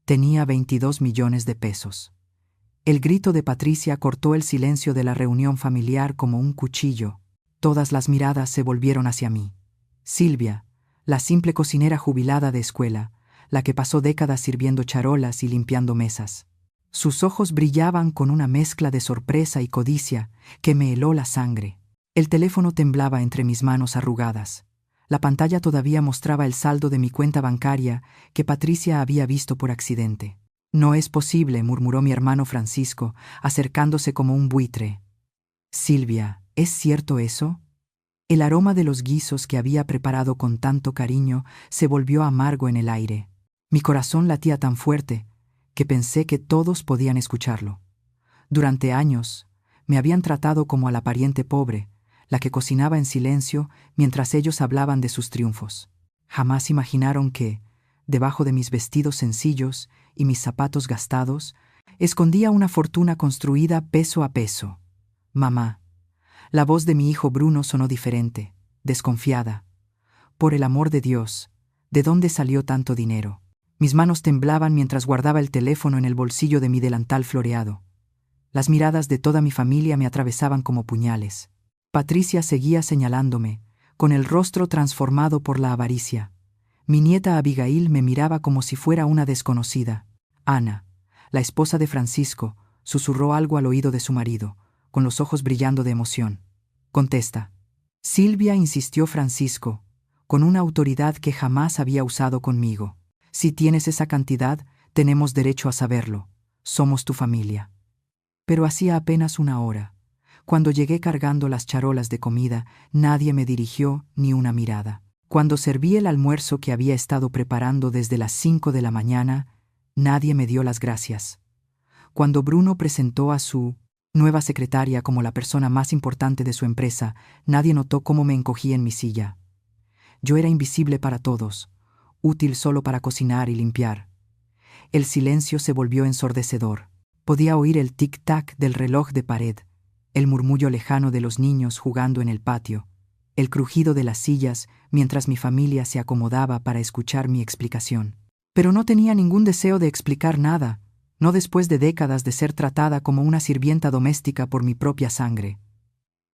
Tenía 22 millones de pesos. El grito de Patricia cortó el silencio de la reunión familiar como un cuchillo. Todas las miradas se volvieron hacia mí. Silvia, la simple cocinera jubilada de escuela, la que pasó décadas sirviendo charolas y limpiando mesas. Sus ojos brillaban con una mezcla de sorpresa y codicia que me heló la sangre. El teléfono temblaba entre mis manos arrugadas. La pantalla todavía mostraba el saldo de mi cuenta bancaria que Patricia había visto por accidente. «No es posible», murmuró mi hermano Francisco, acercándose como un buitre. «Silvia, ¿es cierto eso?» El aroma de los guisos que había preparado con tanto cariño se volvió amargo en el aire. Mi corazón latía tan fuerte que pensé que todos podían escucharlo. Durante años me habían tratado como a la pariente pobre, la que cocinaba en silencio mientras ellos hablaban de sus triunfos. Jamás imaginaron que, debajo de mis vestidos sencillos y mis zapatos gastados, escondía una fortuna construida peso a peso. «Mamá». La voz de mi hijo Bruno sonó diferente, desconfiada. «Por el amor de Dios, ¿de dónde salió tanto dinero?» Mis manos temblaban mientras guardaba el teléfono en el bolsillo de mi delantal floreado. Las miradas de toda mi familia me atravesaban como puñales. Patricia seguía señalándome, con el rostro transformado por la avaricia. Mi nieta Abigail me miraba como si fuera una desconocida. Ana, la esposa de Francisco, susurró algo al oído de su marido, con los ojos brillando de emoción. «Contesta». «Silvia», insistió Francisco, con una autoridad que jamás había usado conmigo. «Si tienes esa cantidad, tenemos derecho a saberlo. Somos tu familia». Pero hacía apenas una hora. Cuando llegué cargando las charolas de comida, nadie me dirigió ni una mirada. Cuando serví el almuerzo que había estado preparando desde las 5 de la mañana, nadie me dio las gracias. Cuando Bruno presentó a su nueva secretaria como la persona más importante de su empresa, nadie notó cómo me encogí en mi silla. Yo era invisible para todos, útil solo para cocinar y limpiar. El silencio se volvió ensordecedor. Podía oír el tic-tac del reloj de pared, el murmullo lejano de los niños jugando en el patio, el crujido de las sillas mientras mi familia se acomodaba para escuchar mi explicación. Pero no tenía ningún deseo de explicar nada, no después de décadas de ser tratada como una sirvienta doméstica por mi propia sangre.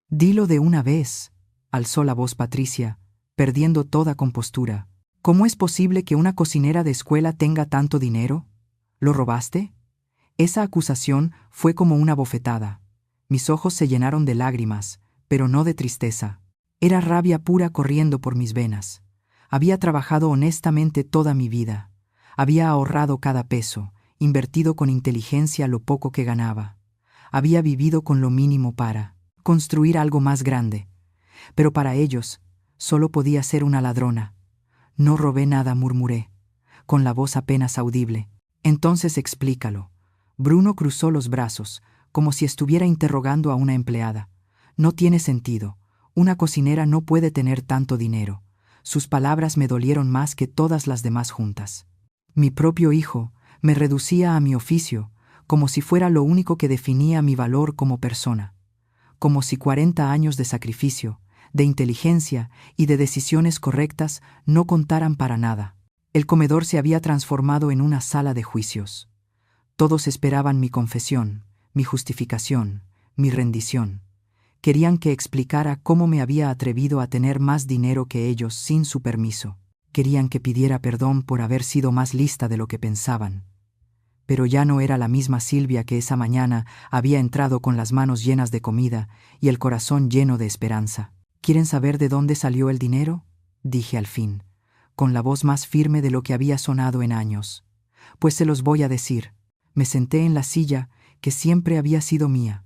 «Dilo de una vez», alzó la voz Patricia, perdiendo toda compostura. «¿Cómo es posible que una cocinera de escuela tenga tanto dinero? ¿Lo robaste?» Esa acusación fue como una bofetada. Mis ojos se llenaron de lágrimas, pero no de tristeza. Era rabia pura corriendo por mis venas. Había trabajado honestamente toda mi vida. Había ahorrado cada peso, invertido con inteligencia lo poco que ganaba. Había vivido con lo mínimo para construir algo más grande. Pero para ellos, solo podía ser una ladrona. «No robé nada», murmuré, con la voz apenas audible. «Entonces explícalo». Bruno cruzó los brazos, como si estuviera interrogando a una empleada. «No tiene sentido. Una cocinera no puede tener tanto dinero». Sus palabras me dolieron más que todas las demás juntas. Mi propio hijo me reducía a mi oficio, como si fuera lo único que definía mi valor como persona. Como si 40 años de sacrificio, de inteligencia y de decisiones correctas no contaran para nada. El comedor se había transformado en una sala de juicios. Todos esperaban mi confesión, mi justificación, mi rendición. Querían que explicara cómo me había atrevido a tener más dinero que ellos sin su permiso. Querían que pidiera perdón por haber sido más lista de lo que pensaban. Pero ya no era la misma Silvia que esa mañana había entrado con las manos llenas de comida y el corazón lleno de esperanza. «¿Quieren saber de dónde salió el dinero?», dije al fin, con la voz más firme de lo que había sonado en años. «Pues se los voy a decir». Me senté en la silla que siempre había sido mía,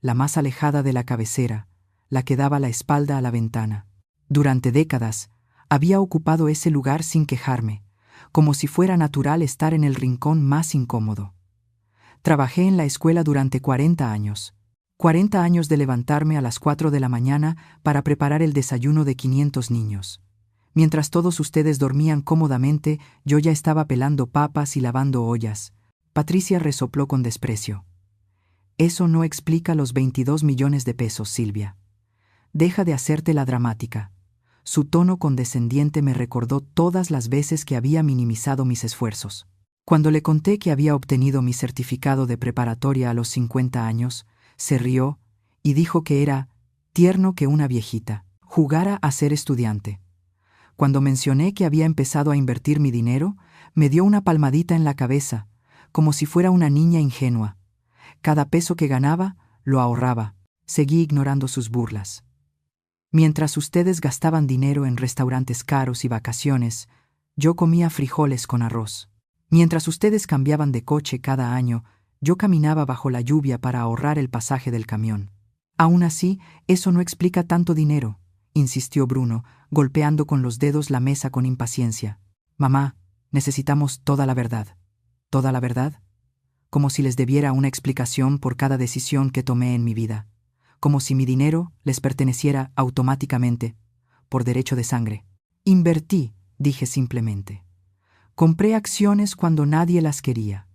la más alejada de la cabecera, la que daba la espalda a la ventana. Durante décadas había ocupado ese lugar sin quejarme, como si fuera natural estar en el rincón más incómodo. Trabajé en la escuela durante 40 años. 40 años de levantarme a las 4 de la mañana para preparar el desayuno de 500 niños. Mientras todos ustedes dormían cómodamente, yo ya estaba pelando papas y lavando ollas. Patricia resopló con desprecio. «Eso no explica los 22 millones de pesos, Silvia. Deja de hacerte la dramática». Su tono condescendiente me recordó todas las veces que había minimizado mis esfuerzos. Cuando le conté que había obtenido mi certificado de preparatoria a los 50 años, se rió y dijo que era tierno que una viejita jugara a ser estudiante. Cuando mencioné que había empezado a invertir mi dinero, me dio una palmadita en la cabeza, como si fuera una niña ingenua. Cada peso que ganaba, lo ahorraba. Seguí ignorando sus burlas. Mientras ustedes gastaban dinero en restaurantes caros y vacaciones, yo comía frijoles con arroz. Mientras ustedes cambiaban de coche cada año, yo caminaba bajo la lluvia para ahorrar el pasaje del camión. Aún así, eso no explica tanto dinero, insistió Bruno, golpeando con los dedos la mesa con impaciencia. Mamá, necesitamos toda la verdad. ¿Toda la verdad? Como si les debiera una explicación por cada decisión que tomé en mi vida. Como si mi dinero les perteneciera automáticamente, por derecho de sangre. Invertí, dije simplemente. Compré acciones cuando nadie las quería.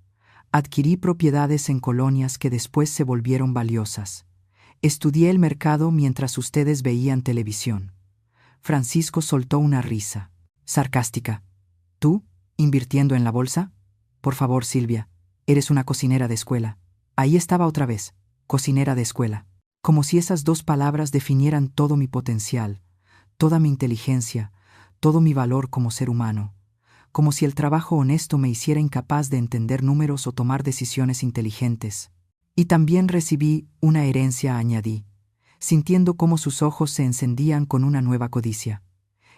Adquirí propiedades en colonias que después se volvieron valiosas. Estudié el mercado mientras ustedes veían televisión. Francisco soltó una risa, sarcástica. ¿Tú, invirtiendo en la bolsa? Por favor, Silvia, eres una cocinera de escuela. Ahí estaba otra vez, cocinera de escuela. Como si esas dos palabras definieran todo mi potencial, toda mi inteligencia, todo mi valor como ser humano. Como si el trabajo honesto me hiciera incapaz de entender números o tomar decisiones inteligentes. Y también recibí una herencia, añadí, sintiendo cómo sus ojos se encendían con una nueva codicia.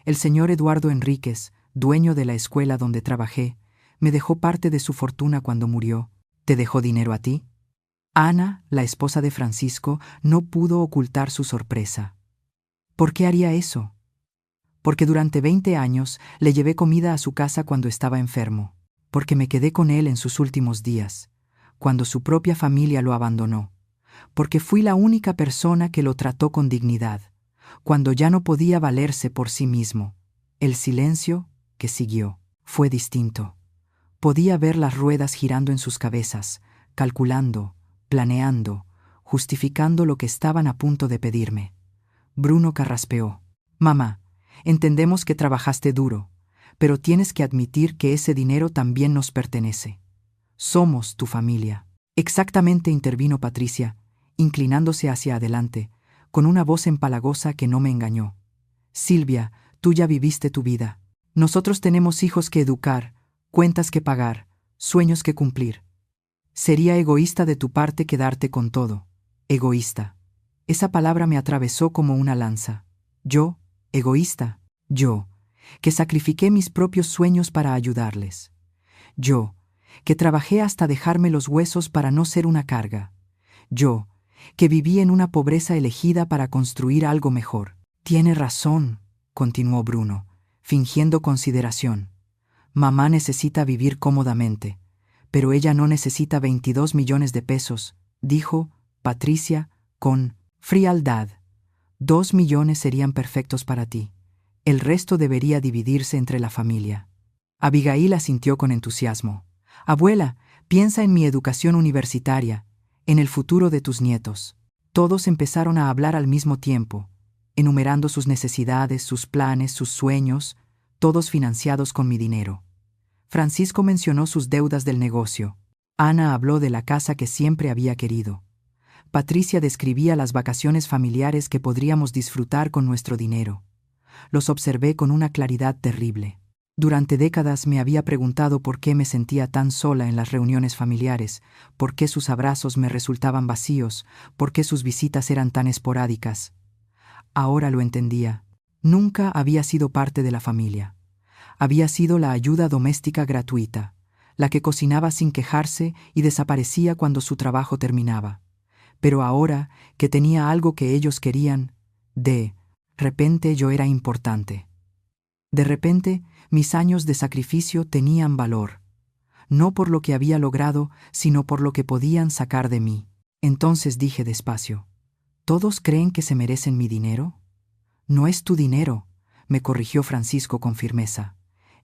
El señor Eduardo Enríquez, dueño de la escuela donde trabajé, me dejó parte de su fortuna cuando murió. ¿Te dejó dinero a ti? Ana, la esposa de Francisco, no pudo ocultar su sorpresa. ¿Por qué haría eso? Porque durante 20 años le llevé comida a su casa cuando estaba enfermo. Porque me quedé con él en sus últimos días, cuando su propia familia lo abandonó. Porque fui la única persona que lo trató con dignidad, cuando ya no podía valerse por sí mismo. El silencio que siguió fue distinto. Podía ver las ruedas girando en sus cabezas, calculando, planeando, justificando lo que estaban a punto de pedirme. Bruno carraspeó. Mamá, entendemos que trabajaste duro, pero tienes que admitir que ese dinero también nos pertenece. Somos tu familia. Exactamente, intervino Patricia, inclinándose hacia adelante, con una voz empalagosa que no me engañó. Silvia, tú ya viviste tu vida. Nosotros tenemos hijos que educar, cuentas que pagar, sueños que cumplir. Sería egoísta de tu parte quedarte con todo. Egoísta. Esa palabra me atravesó como una lanza. Yo, egoísta. Yo, que sacrifiqué mis propios sueños para ayudarles. Yo, que trabajé hasta dejarme los huesos para no ser una carga. Yo, que viví en una pobreza elegida para construir algo mejor. Tiene razón, continuó Bruno, fingiendo consideración. Mamá necesita vivir cómodamente, pero ella no necesita 22 millones de pesos, dijo Patricia con frialdad. 2 millones serían perfectos para ti. El resto debería dividirse entre la familia. Abigail asintió con entusiasmo. Abuela, piensa en mi educación universitaria, en el futuro de tus nietos. Todos empezaron a hablar al mismo tiempo, enumerando sus necesidades, sus planes, sus sueños, todos financiados con mi dinero. Francisco mencionó sus deudas del negocio. Ana habló de la casa que siempre había querido. Patricia describía las vacaciones familiares que podríamos disfrutar con nuestro dinero. Los observé con una claridad terrible. Durante décadas me había preguntado por qué me sentía tan sola en las reuniones familiares, por qué sus abrazos me resultaban vacíos, por qué sus visitas eran tan esporádicas. Ahora lo entendía. Nunca había sido parte de la familia. Había sido la ayuda doméstica gratuita, la que cocinaba sin quejarse y desaparecía cuando su trabajo terminaba. Pero ahora que tenía algo que ellos querían, de repente yo era importante. De repente, mis años de sacrificio tenían valor, no por lo que había logrado, sino por lo que podían sacar de mí. Entonces dije despacio, ¿todos creen que se merecen mi dinero? No es tu dinero, me corrigió Francisco con firmeza.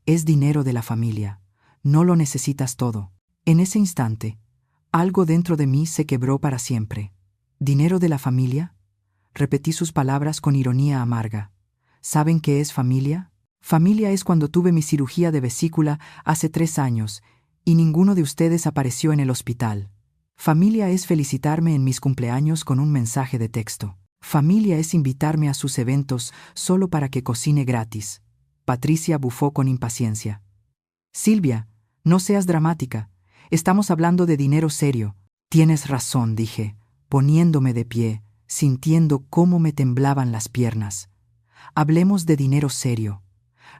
Es dinero de la familia. No lo necesitas todo. En ese instante, algo dentro de mí se quebró para siempre. ¿Dinero de la familia? Repetí sus palabras con ironía amarga. ¿Saben qué es familia? Familia es cuando tuve mi cirugía de vesícula hace 3 años Y ninguno de ustedes apareció en el hospital. Familia es felicitarme en mis cumpleaños con un mensaje de texto. Familia es invitarme a sus eventos solo para que cocine gratis. Patricia bufó con impaciencia. Silvia, no seas dramática. Estamos hablando de dinero serio. Tienes razón, dije, poniéndome de pie, sintiendo cómo me temblaban las piernas. Hablemos de dinero serio.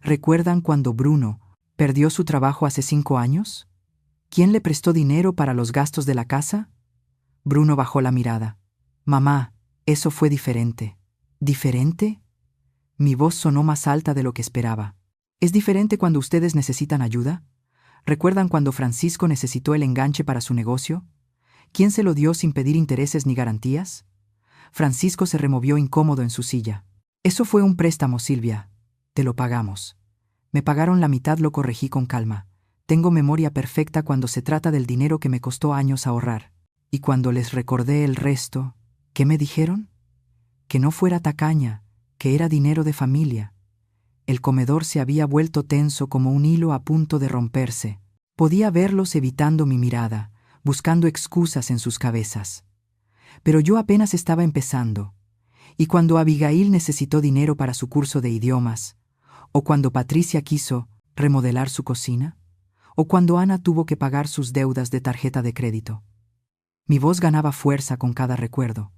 ¿Recuerdan cuando Bruno perdió su trabajo hace 5 años? ¿Quién le prestó dinero para los gastos de la casa? Bruno bajó la mirada. Mamá, eso fue diferente. ¿Diferente? Mi voz sonó más alta de lo que esperaba. ¿Es diferente cuando ustedes necesitan ayuda? ¿Recuerdan cuando Francisco necesitó el enganche para su negocio? ¿Quién se lo dio sin pedir intereses ni garantías? Francisco se removió incómodo en su silla. Eso fue un préstamo, Silvia. Te lo pagamos. Me pagaron la mitad, lo corregí con calma. Tengo memoria perfecta cuando se trata del dinero que me costó años ahorrar. Y cuando les recordé el resto, ¿qué me dijeron? Que no fuera tacaña, que era dinero de familia. El comedor se había vuelto tenso como un hilo a punto de romperse. Podía verlos evitando mi mirada, buscando excusas en sus cabezas. Pero yo apenas estaba empezando. Y cuando Abigail necesitó dinero para su curso de idiomas, o cuando Patricia quiso remodelar su cocina, o cuando Ana tuvo que pagar sus deudas de tarjeta de crédito. Mi voz ganaba fuerza con cada recuerdo.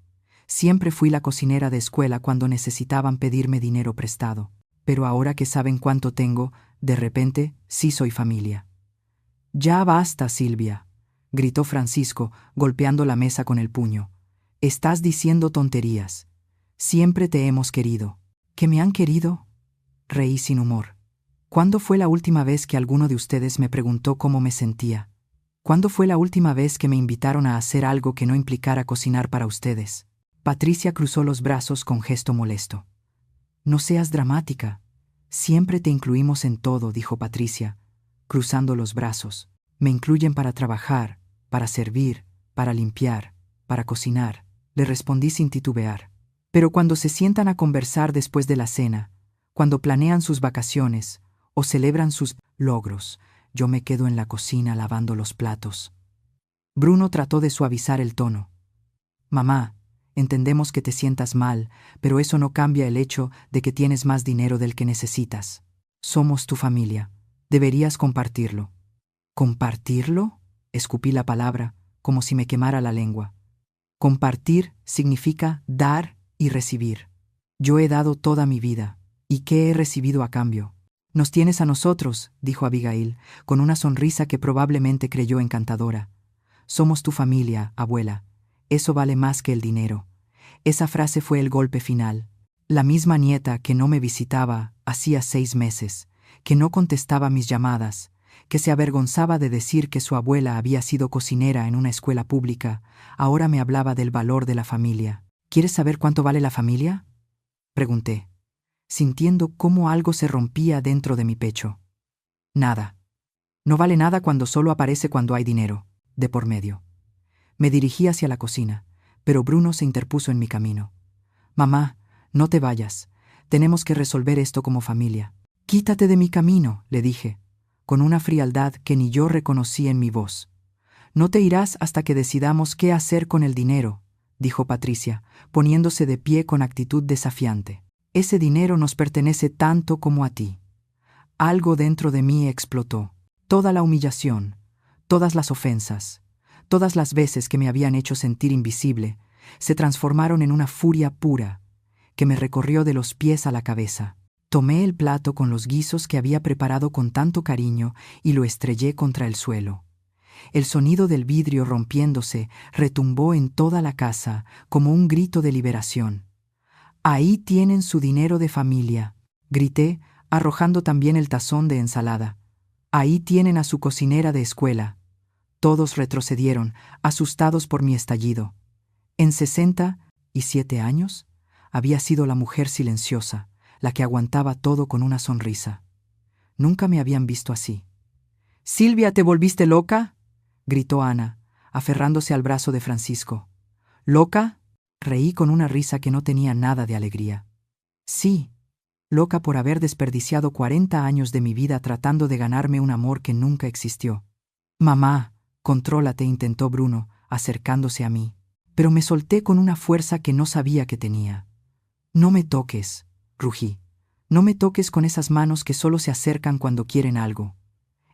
Siempre fui la cocinera de escuela cuando necesitaban pedirme dinero prestado. Pero ahora que saben cuánto tengo, de repente sí soy familia. Ya basta, Silvia, gritó Francisco, golpeando la mesa con el puño. Estás diciendo tonterías. Siempre te hemos querido. ¿Que me han querido? Reí sin humor. ¿Cuándo fue la última vez que alguno de ustedes me preguntó cómo me sentía? ¿Cuándo fue la última vez que me invitaron a hacer algo que no implicara cocinar para ustedes? Patricia cruzó los brazos con gesto molesto. No seas dramática. Siempre te incluimos en todo, dijo Patricia, cruzando los brazos. Me incluyen para trabajar, para servir, para limpiar, para cocinar, le respondí sin titubear. Pero cuando se sientan a conversar después de la cena, cuando planean sus vacaciones o celebran sus logros, yo me quedo en la cocina lavando los platos. Bruno trató de suavizar el tono. Mamá, entendemos que te sientas mal, pero eso no cambia el hecho de que tienes más dinero del que necesitas. Somos tu familia. Deberías compartirlo. ¿Compartirlo? Escupí la palabra, como si me quemara la lengua. Compartir significa dar y recibir. Yo he dado toda mi vida. ¿Y qué he recibido a cambio? Nos tienes a nosotros, dijo Abigail, con una sonrisa que probablemente creyó encantadora. Somos tu familia, abuela. Eso vale más que el dinero. Esa frase fue el golpe final. La misma nieta que no me visitaba hacía 6 meses, que no contestaba mis llamadas, que se avergonzaba de decir que su abuela había sido cocinera en una escuela pública, ahora me hablaba del valor de la familia. ¿Quieres saber cuánto vale la familia? Pregunté, sintiendo cómo algo se rompía dentro de mi pecho. Nada. No vale nada cuando solo aparece cuando hay dinero, de por medio. Me dirigí hacia la cocina, pero Bruno se interpuso en mi camino. Mamá, no te vayas. Tenemos que resolver esto como familia. Quítate de mi camino, le dije, con una frialdad que ni yo reconocí en mi voz. No te irás hasta que decidamos qué hacer con el dinero, dijo Patricia, poniéndose de pie con actitud desafiante. Ese dinero nos pertenece tanto como a ti. Algo dentro de mí explotó. Toda la humillación, todas las ofensas, todas las veces que me habían hecho sentir invisible, se transformaron en una furia pura, que me recorrió de los pies a la cabeza. Tomé el plato con los guisos que había preparado con tanto cariño y lo estrellé contra el suelo. El sonido del vidrio rompiéndose retumbó en toda la casa como un grito de liberación. «Ahí tienen su dinero de familia», grité, arrojando también el tazón de ensalada. «Ahí tienen a su cocinera de escuela». Todos retrocedieron, asustados por mi estallido. En 67 años, había sido la mujer silenciosa, la que aguantaba todo con una sonrisa. Nunca me habían visto así. «Silvia, ¿te volviste loca?», gritó Ana, aferrándose al brazo de Francisco. «¿Loca?», reí con una risa que no tenía nada de alegría. Sí, loca por haber desperdiciado 40 años de mi vida tratando de ganarme un amor que nunca existió. Mamá, contrólate, intentó Bruno, acercándose a mí. Pero me solté con una fuerza que no sabía que tenía. No me toques, rugí. No me toques con esas manos que solo se acercan cuando quieren algo.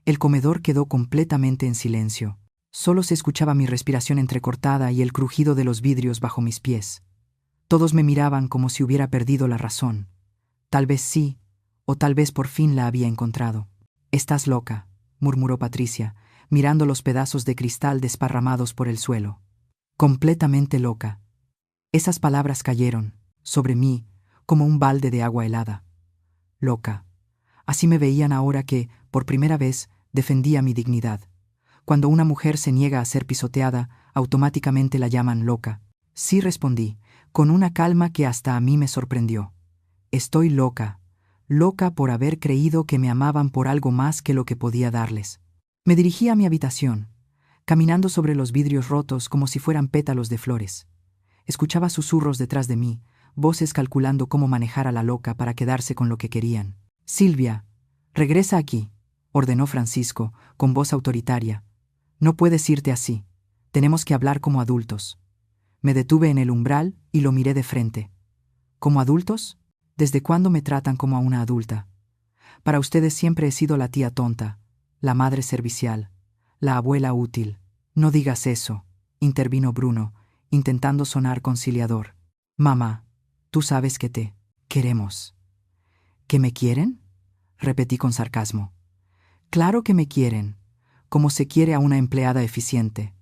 El comedor quedó completamente en silencio. Solo se escuchaba mi respiración entrecortada y el crujido de los vidrios bajo mis pies. Todos me miraban como si hubiera perdido la razón. Tal vez sí, o tal vez por fin la había encontrado. «Estás loca», murmuró Patricia, mirando los pedazos de cristal desparramados por el suelo. «Completamente loca». Esas palabras cayeron, sobre mí, como un balde de agua helada. Loca. Así me veían ahora que, por primera vez, defendía mi dignidad. Cuando una mujer se niega a ser pisoteada, automáticamente la llaman loca. Sí, respondí, con una calma que hasta a mí me sorprendió. Estoy loca, loca por haber creído que me amaban por algo más que lo que podía darles. Me dirigí a mi habitación, caminando sobre los vidrios rotos como si fueran pétalos de flores. Escuchaba susurros detrás de mí, voces calculando cómo manejar a la loca para quedarse con lo que querían. «Silvia, regresa aquí», ordenó Francisco, con voz autoritaria. «No puedes irte así. Tenemos que hablar como adultos». Me detuve en el umbral y lo miré de frente. ¿Como adultos? ¿Desde cuándo me tratan como a una adulta? Para ustedes siempre he sido la tía tonta, la madre servicial, la abuela útil. No digas eso, intervino Bruno, intentando sonar conciliador. Mamá, tú sabes que te queremos. ¿Que me quieren?, repetí con sarcasmo. Claro que me quieren, como se quiere a una empleada eficiente,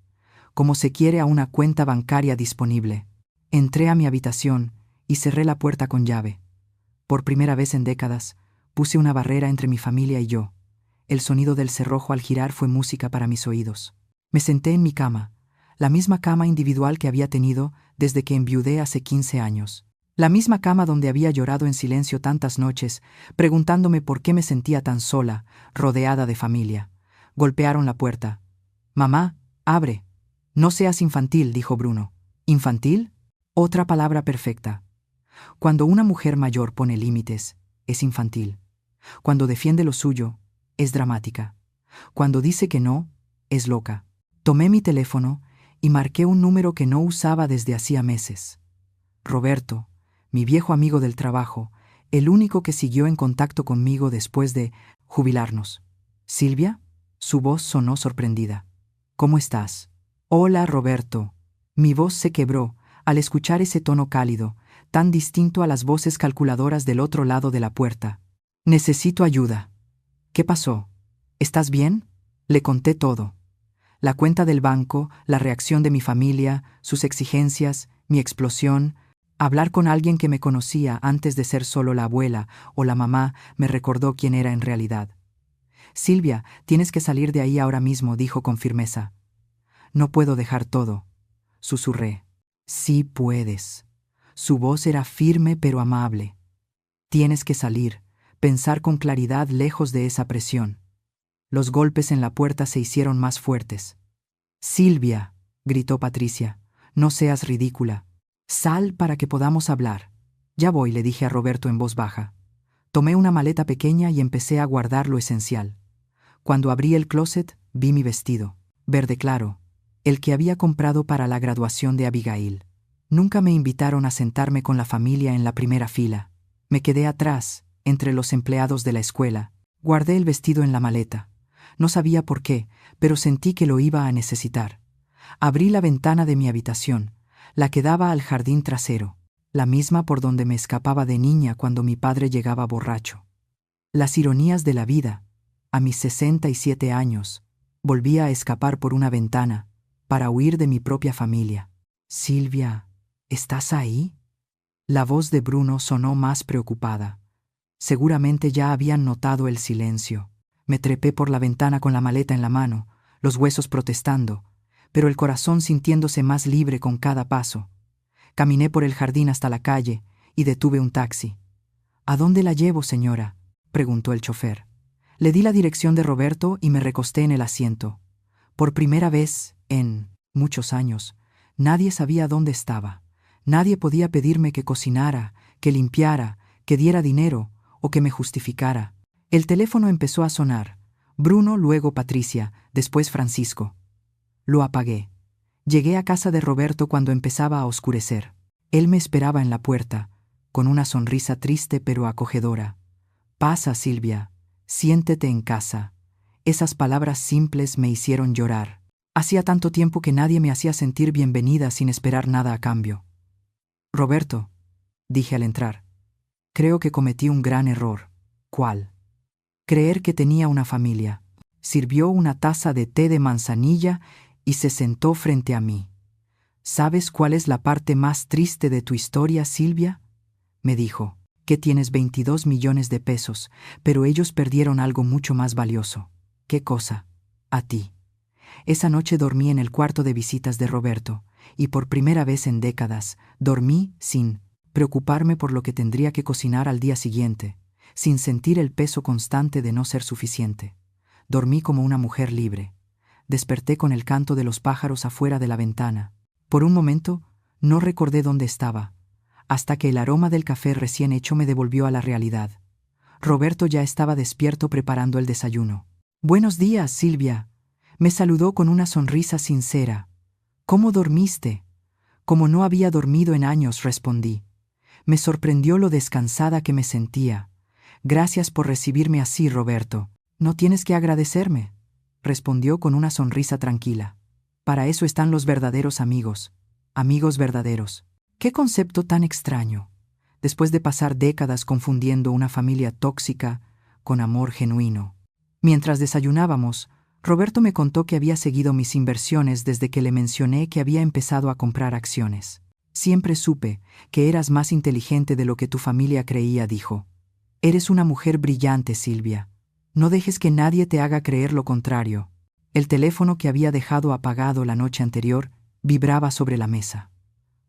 como se quiere a una cuenta bancaria disponible. Entré a mi habitación y cerré la puerta con llave. Por primera vez en décadas, puse una barrera entre mi familia y yo. El sonido del cerrojo al girar fue música para mis oídos. Me senté en mi cama, la misma cama individual que había tenido desde que enviudé hace 15 años. La misma cama donde había llorado en silencio tantas noches, preguntándome por qué me sentía tan sola, rodeada de familia. Golpearon la puerta. «Mamá, abre». «No seas infantil», dijo Bruno. «¿Infantil?» Otra palabra perfecta. Cuando una mujer mayor pone límites, es infantil. Cuando defiende lo suyo, es dramática. Cuando dice que no, es loca. Tomé mi teléfono y marqué un número que no usaba desde hacía meses. Roberto, mi viejo amigo del trabajo, el único que siguió en contacto conmigo después de jubilarnos. «¿Silvia?» Su voz sonó sorprendida. «¿Cómo estás?» «Hola, Roberto». Mi voz se quebró al escuchar ese tono cálido, tan distinto a las voces calculadoras del otro lado de la puerta. «Necesito ayuda». «¿Qué pasó? ¿Estás bien?» Le conté todo. La cuenta del banco, la reacción de mi familia, sus exigencias, mi explosión. Hablar con alguien que me conocía antes de ser solo la abuela o la mamá me recordó quién era en realidad. «Silvia, tienes que salir de ahí ahora mismo», dijo con firmeza. «No puedo dejar todo», susurré. «Sí puedes». Su voz era firme pero amable. «Tienes que salir, pensar con claridad lejos de esa presión». Los golpes en la puerta se hicieron más fuertes. «Silvia», gritó Patricia, «no seas ridícula. Sal para que podamos hablar». «Ya voy», le dije a Roberto en voz baja. Tomé una maleta pequeña y empecé a guardar lo esencial. Cuando abrí el closet, vi mi vestido, verde claro, el que había comprado para la graduación de Abigail. Nunca me invitaron a sentarme con la familia en la primera fila. Me quedé atrás, entre los empleados de la escuela. Guardé el vestido en la maleta. No sabía por qué, pero sentí que lo iba a necesitar. Abrí la ventana de mi habitación, la que daba al jardín trasero, la misma por donde me escapaba de niña cuando mi padre llegaba borracho. Las ironías de la vida. A mis 67 años, volvía a escapar por una ventana, para huir de mi propia familia. «Silvia, ¿estás ahí?» La voz de Bruno sonó más preocupada. Seguramente ya habían notado el silencio. Me trepé por la ventana con la maleta en la mano, los huesos protestando, pero el corazón sintiéndose más libre con cada paso. Caminé por el jardín hasta la calle y detuve un taxi. «¿A dónde la llevo, señora?», preguntó el chofer. Le di la dirección de Roberto y me recosté en el asiento. Por primera vez, en muchos años, nadie sabía dónde estaba. Nadie podía pedirme que cocinara, que limpiara, que diera dinero o que me justificara. El teléfono empezó a sonar, Bruno, luego Patricia, después Francisco. Lo apagué. Llegué a casa de Roberto cuando empezaba a oscurecer. Él me esperaba en la puerta, con una sonrisa triste pero acogedora. «Pasa, Silvia. Siéntete en casa». Esas palabras simples me hicieron llorar. Hacía tanto tiempo que nadie me hacía sentir bienvenida sin esperar nada a cambio. «Roberto», dije al entrar, «creo que cometí un gran error». «¿Cuál?» «Creer que tenía una familia». Sirvió una taza de té de manzanilla y se sentó frente a mí. «¿Sabes cuál es la parte más triste de tu historia, Silvia?», me dijo. «Que tienes 22 millones de pesos, pero ellos perdieron algo mucho más valioso». «¿Qué cosa?» «A ti». Esa noche dormí en el cuarto de visitas de Roberto, y por primera vez en décadas dormí sin preocuparme por lo que tendría que cocinar al día siguiente, sin sentir el peso constante de no ser suficiente. Dormí como una mujer libre. Desperté con el canto de los pájaros afuera de la ventana. Por un momento, no recordé dónde estaba, hasta que el aroma del café recién hecho me devolvió a la realidad. Roberto ya estaba despierto preparando el desayuno. «Buenos días, Silvia», me saludó con una sonrisa sincera. «¿Cómo dormiste?» «Como no había dormido en años», respondí. Me sorprendió lo descansada que me sentía. «Gracias por recibirme así, Roberto». «No tienes que agradecerme», respondió con una sonrisa tranquila. «Para eso están los verdaderos amigos. Amigos verdaderos». ¿Qué concepto tan extraño? Después de pasar décadas confundiendo una familia tóxica con amor genuino. Mientras desayunábamos, Roberto me contó que había seguido mis inversiones desde que le mencioné que había empezado a comprar acciones. «Siempre supe que eras más inteligente de lo que tu familia creía», dijo. «Eres una mujer brillante, Silvia. No dejes que nadie te haga creer lo contrario». El teléfono que había dejado apagado la noche anterior vibraba sobre la mesa.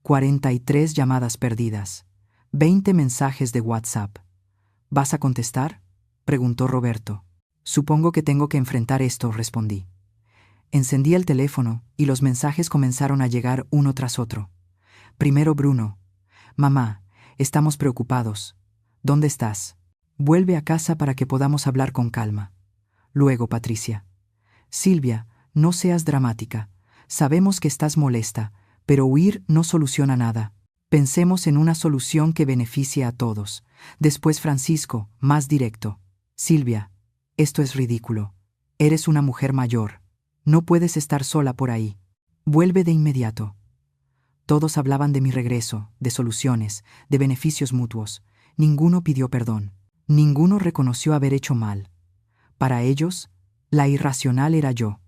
43 llamadas perdidas. 20 mensajes de WhatsApp. «¿Vas a contestar?», preguntó Roberto. «Supongo que tengo que enfrentar esto», respondí. Encendí el teléfono y los mensajes comenzaron a llegar uno tras otro. Primero Bruno. «Mamá, estamos preocupados. ¿Dónde estás? Vuelve a casa para que podamos hablar con calma». Luego Patricia. «Silvia, no seas dramática. Sabemos que estás molesta, pero huir no soluciona nada. Pensemos en una solución que beneficie a todos». Después Francisco, más directo. «Silvia, esto es ridículo. Eres una mujer mayor. No puedes estar sola por ahí. Vuelve de inmediato». Todos hablaban de mi regreso, de soluciones, de beneficios mutuos. Ninguno pidió perdón. Ninguno reconoció haber hecho mal. Para ellos, la irracional era yo.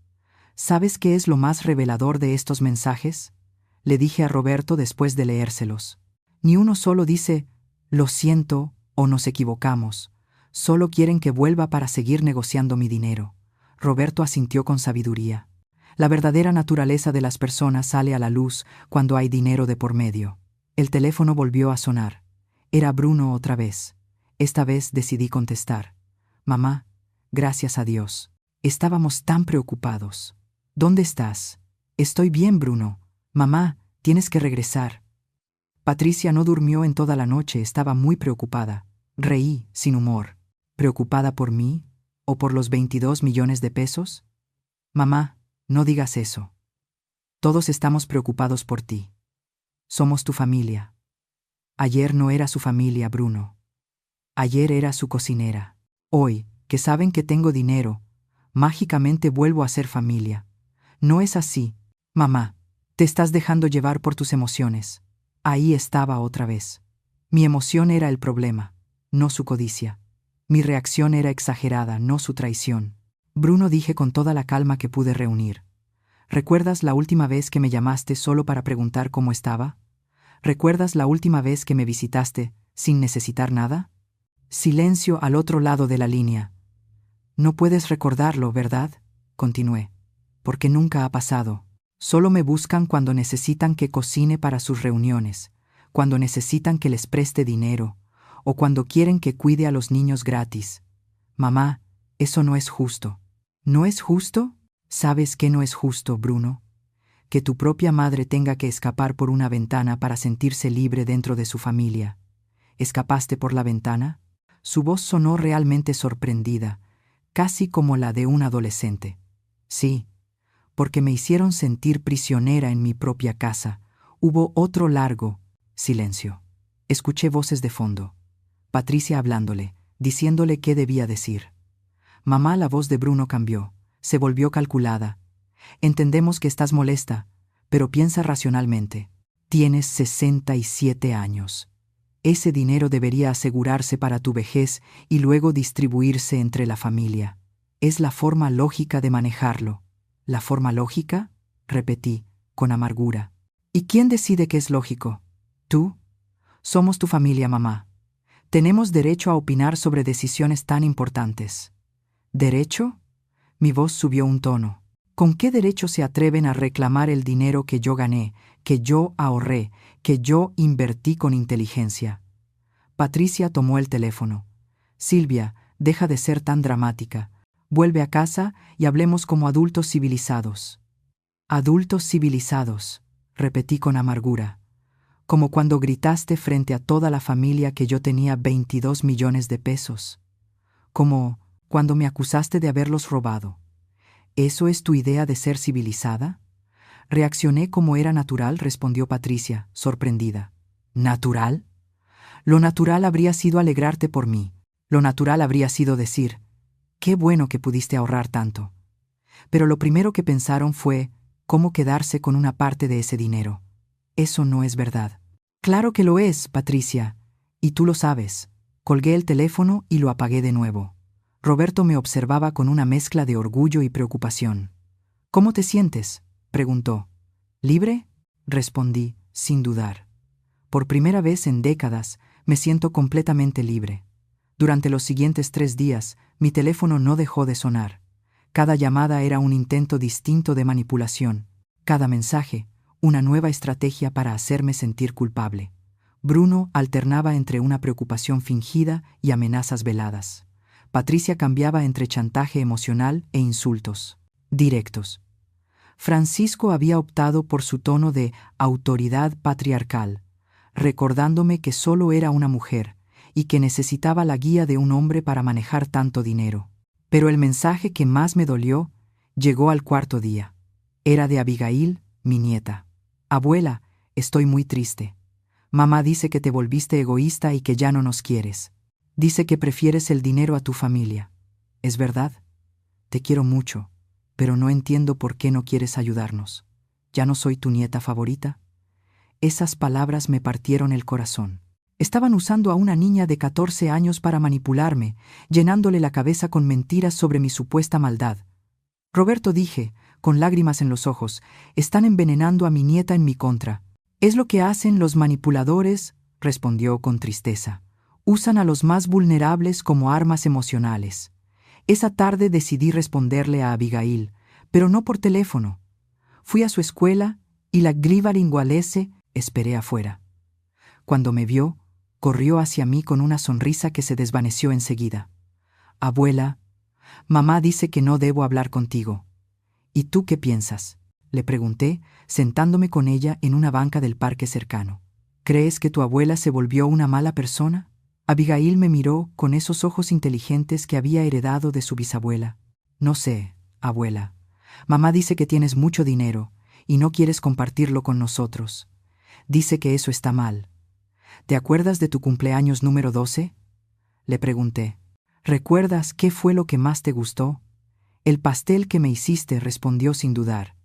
¿Sabes qué es lo más revelador de estos mensajes?, le dije a Roberto después de leérselos. Ni uno solo dice, «Lo siento» o «Nos equivocamos». Solo quieren que vuelva para seguir negociando mi dinero. Roberto asintió con sabiduría. La verdadera naturaleza de las personas sale a la luz cuando hay dinero de por medio. El teléfono volvió a sonar. Era Bruno otra vez. Esta vez decidí contestar. «Mamá, gracias a Dios. Estábamos tan preocupados». «¿Dónde estás?» «Estoy bien, Bruno». «Mamá, tienes que regresar». Patricia no durmió en toda la noche, estaba muy preocupada. Reí, sin humor. ¿Preocupada por mí? ¿O por los 22 millones de pesos? «Mamá, no digas eso. Todos estamos preocupados por ti. Somos tu familia». Ayer no era su familia, Bruno. Ayer era su cocinera. Hoy, que saben que tengo dinero, mágicamente vuelvo a ser familia. No es así, mamá. Te estás dejando llevar por tus emociones. Ahí estaba otra vez. Mi emoción era el problema, no su codicia. Mi reacción era exagerada, no su traición. Bruno, dije con toda la calma que pude reunir. ¿Recuerdas la última vez que me llamaste solo para preguntar cómo estaba? ¿Recuerdas la última vez que me visitaste sin necesitar nada? Silencio al otro lado de la línea. No puedes recordarlo, ¿verdad?, continué. Porque nunca ha pasado. Solo me buscan cuando necesitan que cocine para sus reuniones, cuando necesitan que les preste dinero, o cuando quieren que cuide a los niños gratis. Mamá, eso no es justo. ¿No es justo? ¿Sabes qué no es justo, Bruno? Que tu propia madre tenga que escapar por una ventana para sentirse libre dentro de su familia. ¿Escapaste por la ventana? Su voz sonó realmente sorprendida, casi como la de un adolescente. Sí, porque me hicieron sentir prisionera en mi propia casa. Hubo otro largo silencio. Escuché voces de fondo. Patricia hablándole, diciéndole qué debía decir. Mamá, la voz de Bruno cambió, se volvió calculada. Entendemos que estás molesta, pero piensa racionalmente. Tienes 67 años. Ese dinero debería asegurarse para tu vejez y luego distribuirse entre la familia. Es la forma lógica de manejarlo. ¿La forma lógica? Repetí, con amargura. ¿Y quién decide qué es lógico? ¿Tú? Somos tu familia, mamá. Tenemos derecho a opinar sobre decisiones tan importantes. ¿Derecho? Mi voz subió un tono. ¿Con qué derecho se atreven a reclamar el dinero que yo gané, que yo ahorré, que yo invertí con inteligencia? Patricia tomó el teléfono. Silvia, deja de ser tan dramática. Vuelve a casa y hablemos como adultos civilizados. Adultos civilizados, repetí con amargura. Como cuando gritaste frente a toda la familia que yo tenía 22 millones de pesos. Como cuando me acusaste de haberlos robado. ¿Eso es tu idea de ser civilizada? Reaccioné como era natural, respondió Patricia, sorprendida. ¿Natural? Lo natural habría sido alegrarte por mí. Lo natural habría sido decir, qué bueno que pudiste ahorrar tanto. Pero lo primero que pensaron fue cómo quedarse con una parte de ese dinero. Eso no es verdad. Claro que lo es, Patricia, y tú lo sabes. Colgué el teléfono y lo apagué de nuevo. Roberto me observaba con una mezcla de orgullo y preocupación. ¿Cómo te sientes?, preguntó. ¿Libre?, respondí, sin dudar. Por primera vez en décadas, me siento completamente libre. Durante los siguientes 3 días, mi teléfono no dejó de sonar. Cada llamada era un intento distinto de manipulación. Cada mensaje, una nueva estrategia para hacerme sentir culpable. Bruno alternaba entre una preocupación fingida y amenazas veladas. Patricia cambiaba entre chantaje emocional e insultos directos. Francisco había optado por su tono de autoridad patriarcal, recordándome que solo era una mujer y que necesitaba la guía de un hombre para manejar tanto dinero. Pero el mensaje que más me dolió llegó al 4.º día. Era de Abigail, mi nieta. Abuela, estoy muy triste. Mamá dice que te volviste egoísta y que ya no nos quieres. Dice que prefieres el dinero a tu familia. ¿Es verdad? Te quiero mucho, pero no entiendo por qué no quieres ayudarnos. ¿Ya no soy tu nieta favorita? Esas palabras me partieron el corazón. Estaban usando a una niña de 14 años para manipularme, llenándole la cabeza con mentiras sobre mi supuesta maldad. Roberto, dije, con lágrimas en los ojos, están envenenando a mi nieta en mi contra. Es lo que hacen los manipuladores, respondió con tristeza. Usan a los más vulnerables como armas emocionales. Esa tarde decidí responderle a Abigail, pero no por teléfono. Fui a su escuela y la grivalingualese esperé afuera. Cuando me vio, corrió hacia mí con una sonrisa que se desvaneció enseguida. Abuela, mamá dice que no debo hablar contigo. ¿Y tú qué piensas?, le pregunté, sentándome con ella en una banca del parque cercano. ¿Crees que tu abuela se volvió una mala persona? Abigail me miró con esos ojos inteligentes que había heredado de su bisabuela. No sé, abuela. Mamá dice que tienes mucho dinero y no quieres compartirlo con nosotros. Dice que eso está mal. ¿Te acuerdas de tu cumpleaños número 12? Le pregunté. ¿Recuerdas qué fue lo que más te gustó? El pastel que me hiciste, respondió sin dudar.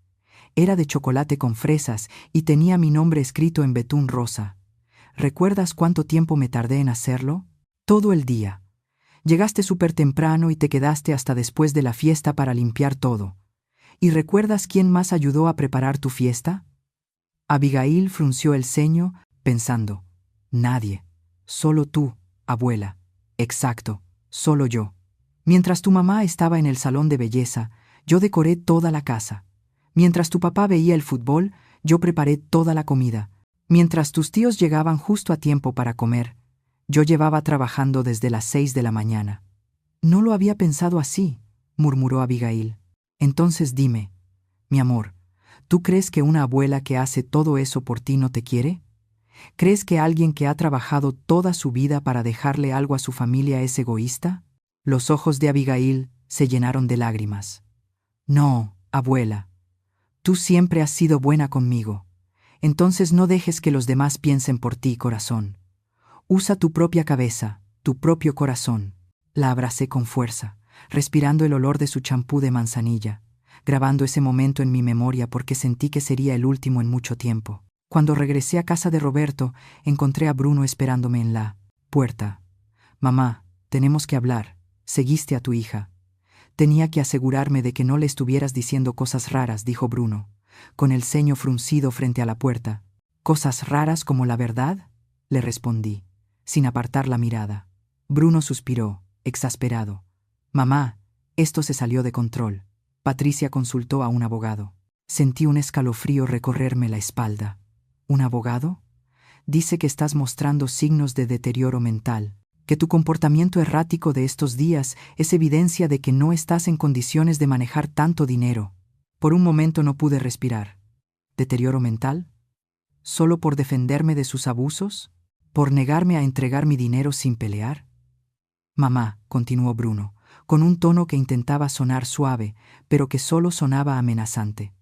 Era de chocolate con fresas y tenía mi nombre escrito en betún rosa. ¿Recuerdas cuánto tiempo me tardé en hacerlo? Todo el día. Llegaste súper temprano y te quedaste hasta después de la fiesta para limpiar todo. ¿Y recuerdas quién más ayudó a preparar tu fiesta? Abigail frunció el ceño, pensando. Nadie. Solo tú, abuela. Exacto, solo yo. Mientras tu mamá estaba en el salón de belleza, yo decoré toda la casa. Mientras tu papá veía el fútbol, yo preparé toda la comida. Mientras tus tíos llegaban justo a tiempo para comer, yo llevaba trabajando desde las 6 de la mañana. No lo había pensado así, murmuró Abigail. Entonces dime, mi amor, ¿tú crees que una abuela que hace todo eso por ti no te quiere? ¿Crees que alguien que ha trabajado toda su vida para dejarle algo a su familia es egoísta? Los ojos de Abigail se llenaron de lágrimas. No, abuela. Tú siempre has sido buena conmigo. Entonces no dejes que los demás piensen por ti, corazón. Usa tu propia cabeza, tu propio corazón. La abracé con fuerza, respirando el olor de su champú de manzanilla, grabando ese momento en mi memoria porque sentí que sería el último en mucho tiempo. Cuando regresé a casa de Roberto, encontré a Bruno esperándome en la puerta. Mamá, tenemos que hablar. Seguiste a tu hija. Tenía que asegurarme de que no le estuvieras diciendo cosas raras, dijo Bruno, con el ceño fruncido frente a la puerta. ¿Cosas raras como la verdad?, le respondí, sin apartar la mirada. Bruno suspiró, exasperado. Mamá, esto se salió de control. Patricia consultó a un abogado. Sentí un escalofrío recorrerme la espalda. ¿Un abogado? Dice que estás mostrando signos de deterioro mental, que tu comportamiento errático de estos días es evidencia de que no estás en condiciones de manejar tanto dinero. Por un momento no pude respirar. ¿Deterioro mental? ¿Solo por defenderme de sus abusos? ¿Por negarme a entregar mi dinero sin pelear? Mamá, continuó Bruno, con un tono que intentaba sonar suave, pero que solo sonaba amenazante.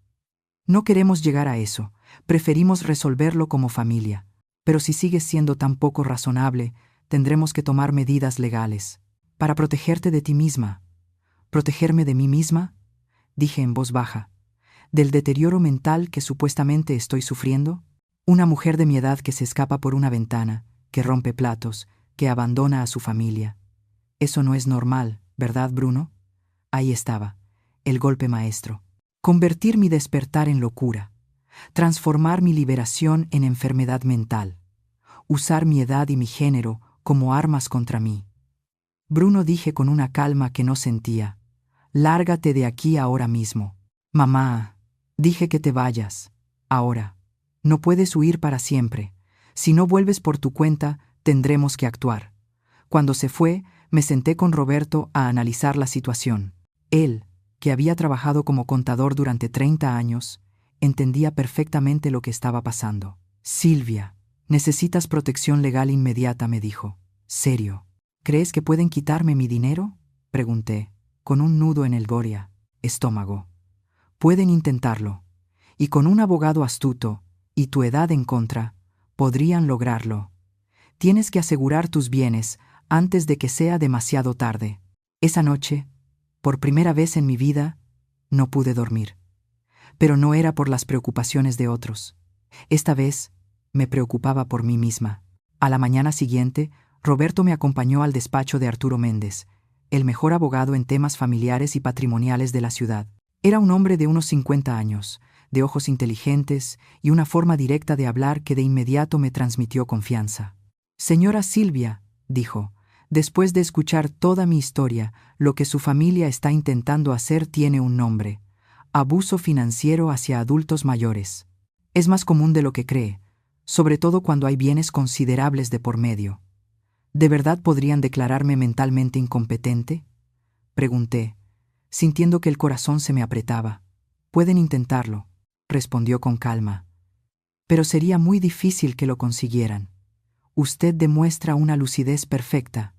No queremos llegar a eso, preferimos resolverlo como familia, pero si sigues siendo tan poco razonable, tendremos que tomar medidas legales, para protegerte de ti misma. ¿Protegerme de mí misma?, dije en voz baja. ¿Del deterioro mental que supuestamente estoy sufriendo? Una mujer de mi edad que se escapa por una ventana, que rompe platos, que abandona a su familia. Eso no es normal, ¿verdad, Bruno? Ahí estaba, el golpe maestro. Convertir mi despertar en locura. Transformar mi liberación en enfermedad mental. Usar mi edad y mi género como armas contra mí. Bruno, dije con una calma que no sentía. Lárgate de aquí ahora mismo. Mamá, dije que te vayas. Ahora. No puedes huir para siempre. Si no vuelves por tu cuenta, tendremos que actuar. Cuando se fue, me senté con Roberto a analizar la situación. Él, que había trabajado como contador durante 30 años, entendía perfectamente lo que estaba pasando. Silvia, necesitas protección legal inmediata, me dijo. ¿Serio? ¿Crees que pueden quitarme mi dinero?, pregunté, con un nudo en el estómago. Pueden intentarlo. Y con un abogado astuto, y tu edad en contra, podrían lograrlo. Tienes que asegurar tus bienes antes de que sea demasiado tarde. Esa noche, por primera vez en mi vida, no pude dormir. Pero no era por las preocupaciones de otros. Esta vez, me preocupaba por mí misma. A la mañana siguiente, Roberto me acompañó al despacho de Arturo Méndez, el mejor abogado en temas familiares y patrimoniales de la ciudad. Era un hombre de unos 50 años, de ojos inteligentes y una forma directa de hablar que de inmediato me transmitió confianza. Señora Silvia, dijo, después de escuchar toda mi historia, lo que su familia está intentando hacer tiene un nombre: abuso financiero hacia adultos mayores. Es más común de lo que cree, sobre todo cuando hay bienes considerables de por medio. ¿De verdad podrían declararme mentalmente incompetente?, pregunté, sintiendo que el corazón se me apretaba. Pueden intentarlo, respondió con calma. Pero sería muy difícil que lo consiguieran. Usted demuestra una lucidez perfecta.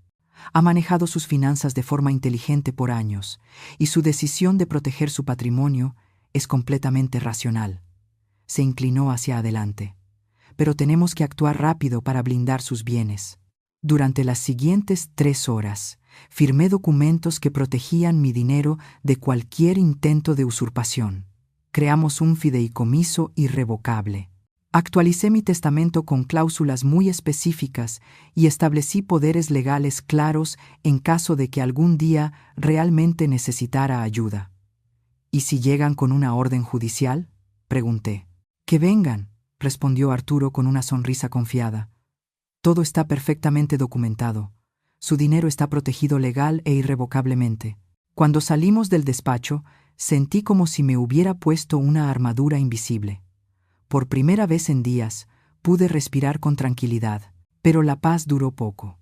Ha manejado sus finanzas de forma inteligente por años, y su decisión de proteger su patrimonio es completamente racional. Se inclinó hacia adelante. Pero tenemos que actuar rápido para blindar sus bienes. Durante las siguientes 3 horas, firmé documentos que protegían mi dinero de cualquier intento de usurpación. Creamos un fideicomiso irrevocable. Actualicé mi testamento con cláusulas muy específicas y establecí poderes legales claros en caso de que algún día realmente necesitara ayuda. ¿Y si llegan con una orden judicial?, pregunté. Que vengan, respondió Arturo con una sonrisa confiada. Todo está perfectamente documentado. Su dinero está protegido legal e irrevocablemente. Cuando salimos del despacho, sentí como si me hubiera puesto una armadura invisible. Por primera vez en días, pude respirar con tranquilidad, pero la paz duró poco.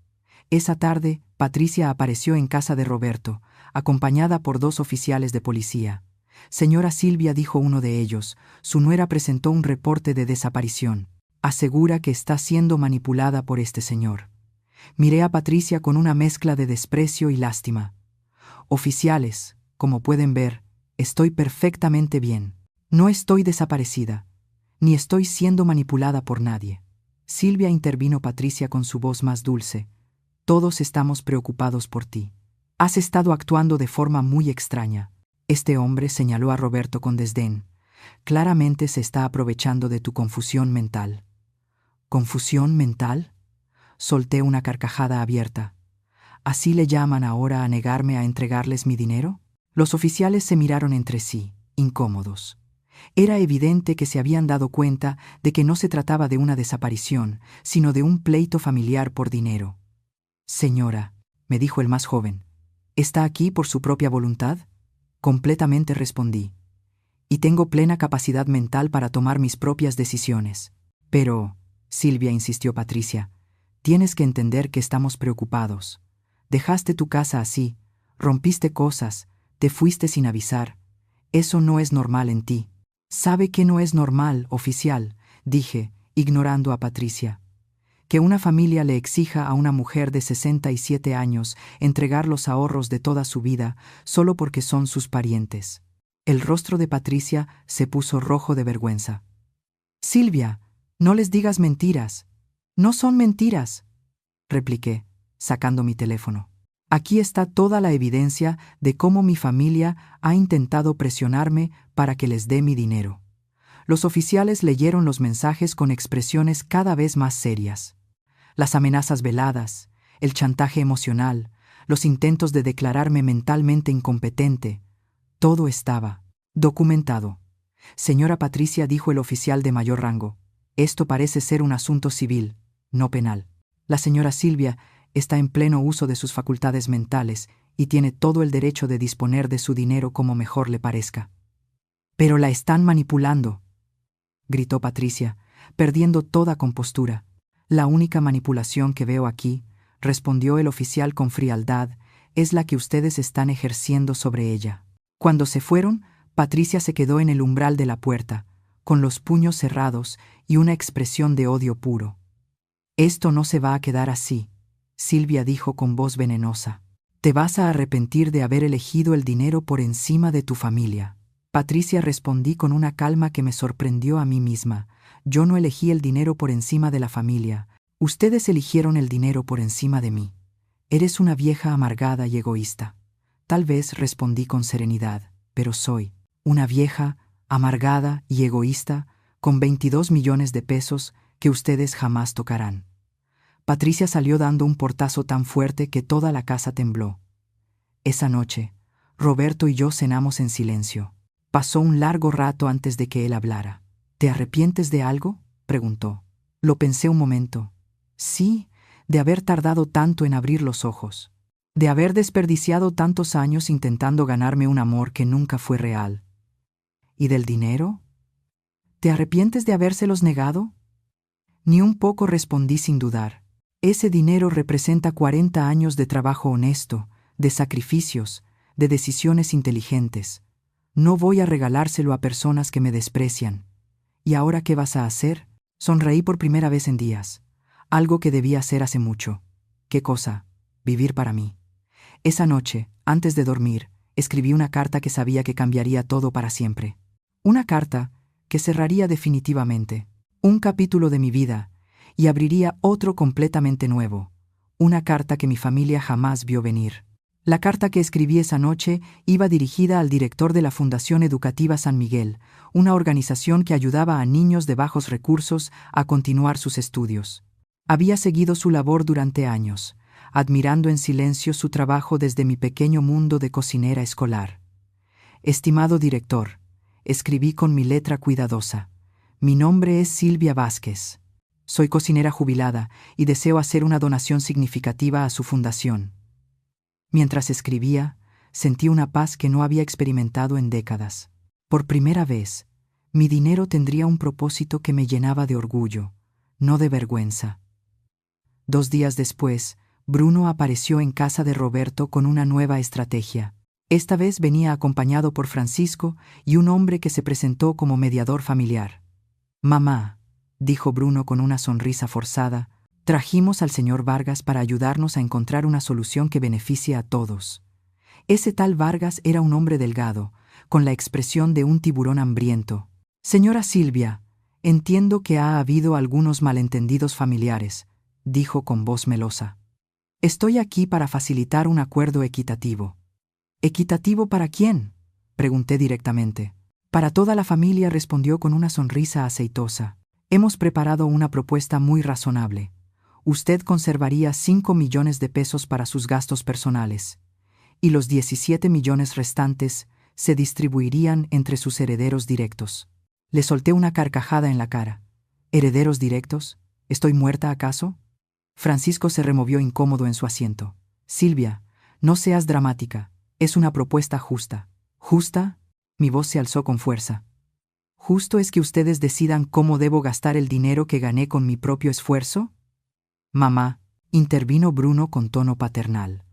Esa tarde, Patricia apareció en casa de Roberto, acompañada por 2 oficiales de policía. Señora Silvia, dijo uno de ellos, su nuera presentó un reporte de desaparición. Asegura que está siendo manipulada por este señor. Miré a Patricia con una mezcla de desprecio y lástima. Oficiales, como pueden ver, estoy perfectamente bien. No estoy desaparecida, ni estoy siendo manipulada por nadie. Silvia, intervino Patricia con su voz más dulce. Todos estamos preocupados por ti. Has estado actuando de forma muy extraña. Este hombre señaló a Roberto con desdén. Claramente se está aprovechando de tu confusión mental. ¿Confusión mental? Solté una carcajada abierta. ¿Así le llaman ahora a negarme a entregarles mi dinero? Los oficiales se miraron entre sí, incómodos. Era evidente que se habían dado cuenta de que no se trataba de una desaparición, sino de un pleito familiar por dinero. Señora, me dijo el más joven, ¿está aquí por su propia voluntad? Completamente respondí. Y tengo plena capacidad mental para tomar mis propias decisiones. Pero, Silvia, insistió Patricia, tienes que entender que estamos preocupados. Dejaste tu casa así, rompiste cosas, te fuiste sin avisar. Eso no es normal en ti. ¿Sabe que no es normal, oficial?, dije, ignorando a Patricia. Que una familia le exija a una mujer de 67 años entregar los ahorros de toda su vida solo porque son sus parientes. El rostro de Patricia se puso rojo de vergüenza. Silvia, no les digas mentiras. No son mentiras, repliqué, sacando mi teléfono. Aquí está toda la evidencia de cómo mi familia ha intentado presionarme para que les dé mi dinero. Los oficiales leyeron los mensajes con expresiones cada vez más serias. Las amenazas veladas, el chantaje emocional, los intentos de declararme mentalmente incompetente, todo estaba documentado. Señora Patricia, dijo el oficial de mayor rango, esto parece ser un asunto civil, no penal. La señora Silvia está en pleno uso de sus facultades mentales y tiene todo el derecho de disponer de su dinero como mejor le parezca. Pero la están manipulando, gritó Patricia, perdiendo toda compostura. La única manipulación que veo aquí, respondió el oficial con frialdad, es la que ustedes están ejerciendo sobre ella. Cuando se fueron, Patricia se quedó en el umbral de la puerta, con los puños cerrados y una expresión de odio puro. Esto no se va a quedar así, Silvia dijo con voz venenosa. Te vas a arrepentir de haber elegido el dinero por encima de tu familia. Patricia, respondí con una calma que me sorprendió a mí misma. Yo no elegí el dinero por encima de la familia. Ustedes eligieron el dinero por encima de mí. Eres una vieja amargada y egoísta. Tal vez, respondí con serenidad, pero soy una vieja, amargada y egoísta, con 22 millones de pesos que ustedes jamás tocarán. Patricia salió dando un portazo tan fuerte que toda la casa tembló. Esa noche, Roberto y yo cenamos en silencio. Pasó un largo rato antes de que él hablara. ¿Te arrepientes de algo?, preguntó. Lo pensé un momento. Sí, de haber tardado tanto en abrir los ojos. De haber desperdiciado tantos años intentando ganarme un amor que nunca fue real. ¿Y del dinero? ¿Te arrepientes de habérselos negado? Ni un poco, respondí sin dudar. Ese dinero representa 40 años de trabajo honesto, de sacrificios, de decisiones inteligentes. No voy a regalárselo a personas que me desprecian. ¿Y ahora qué vas a hacer? Sonreí por primera vez en días. Algo que debía hacer hace mucho. ¿Qué cosa? Vivir para mí. Esa noche, antes de dormir, escribí una carta que sabía que cambiaría todo para siempre. Una carta que cerraría definitivamente un capítulo de mi vida y abriría otro completamente nuevo. Una carta que mi familia jamás vio venir. La carta que escribí esa noche iba dirigida al director de la Fundación Educativa San Miguel, una organización que ayudaba a niños de bajos recursos a continuar sus estudios. Había seguido su labor durante años, admirando en silencio su trabajo desde mi pequeño mundo de cocinera escolar. Estimado director, escribí con mi letra cuidadosa. Mi nombre es Silvia Vázquez. Soy cocinera jubilada y deseo hacer una donación significativa a su fundación. Mientras escribía, sentí una paz que no había experimentado en décadas. Por primera vez, mi dinero tendría un propósito que me llenaba de orgullo, no de vergüenza. 2 días después, Bruno apareció en casa de Roberto con una nueva estrategia. Esta vez venía acompañado por Francisco y un hombre que se presentó como mediador familiar. «Mamá», dijo Bruno con una sonrisa forzada, «trajimos al señor Vargas para ayudarnos a encontrar una solución que beneficie a todos. Ese tal Vargas era un hombre delgado, con la expresión de un tiburón hambriento. Señora Silvia, entiendo que ha habido algunos malentendidos familiares, dijo con voz melosa. Estoy aquí para facilitar un acuerdo equitativo. ¿Equitativo para quién?, pregunté directamente. Para toda la familia, respondió con una sonrisa aceitosa. Hemos preparado una propuesta muy razonable. Usted conservaría 5 millones de pesos para sus gastos personales, y los 17 millones restantes se distribuirían entre sus herederos directos. Le solté una carcajada en la cara. ¿Herederos directos? ¿Estoy muerta acaso? Francisco se removió incómodo en su asiento. Silvia, no seas dramática. Es una propuesta justa. ¿Justa? Mi voz se alzó con fuerza. ¿Justo es que ustedes decidan cómo debo gastar el dinero que gané con mi propio esfuerzo? Mamá, intervino Bruno con tono paternal.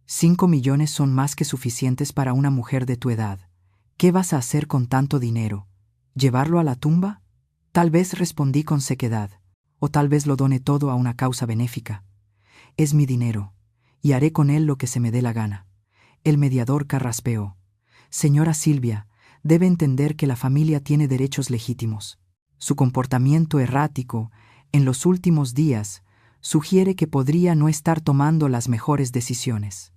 5 millones son más que suficientes para una mujer de tu edad. ¿Qué vas a hacer con tanto dinero? ¿Llevarlo a la tumba? Tal vez, respondí con sequedad, o tal vez lo done todo a una causa benéfica. Es mi dinero, y haré con él lo que se me dé la gana. El mediador carraspeó. Señora Silvia, debe entender que la familia tiene derechos legítimos. Su comportamiento errático en los últimos días sugiere que podría no estar tomando las mejores decisiones.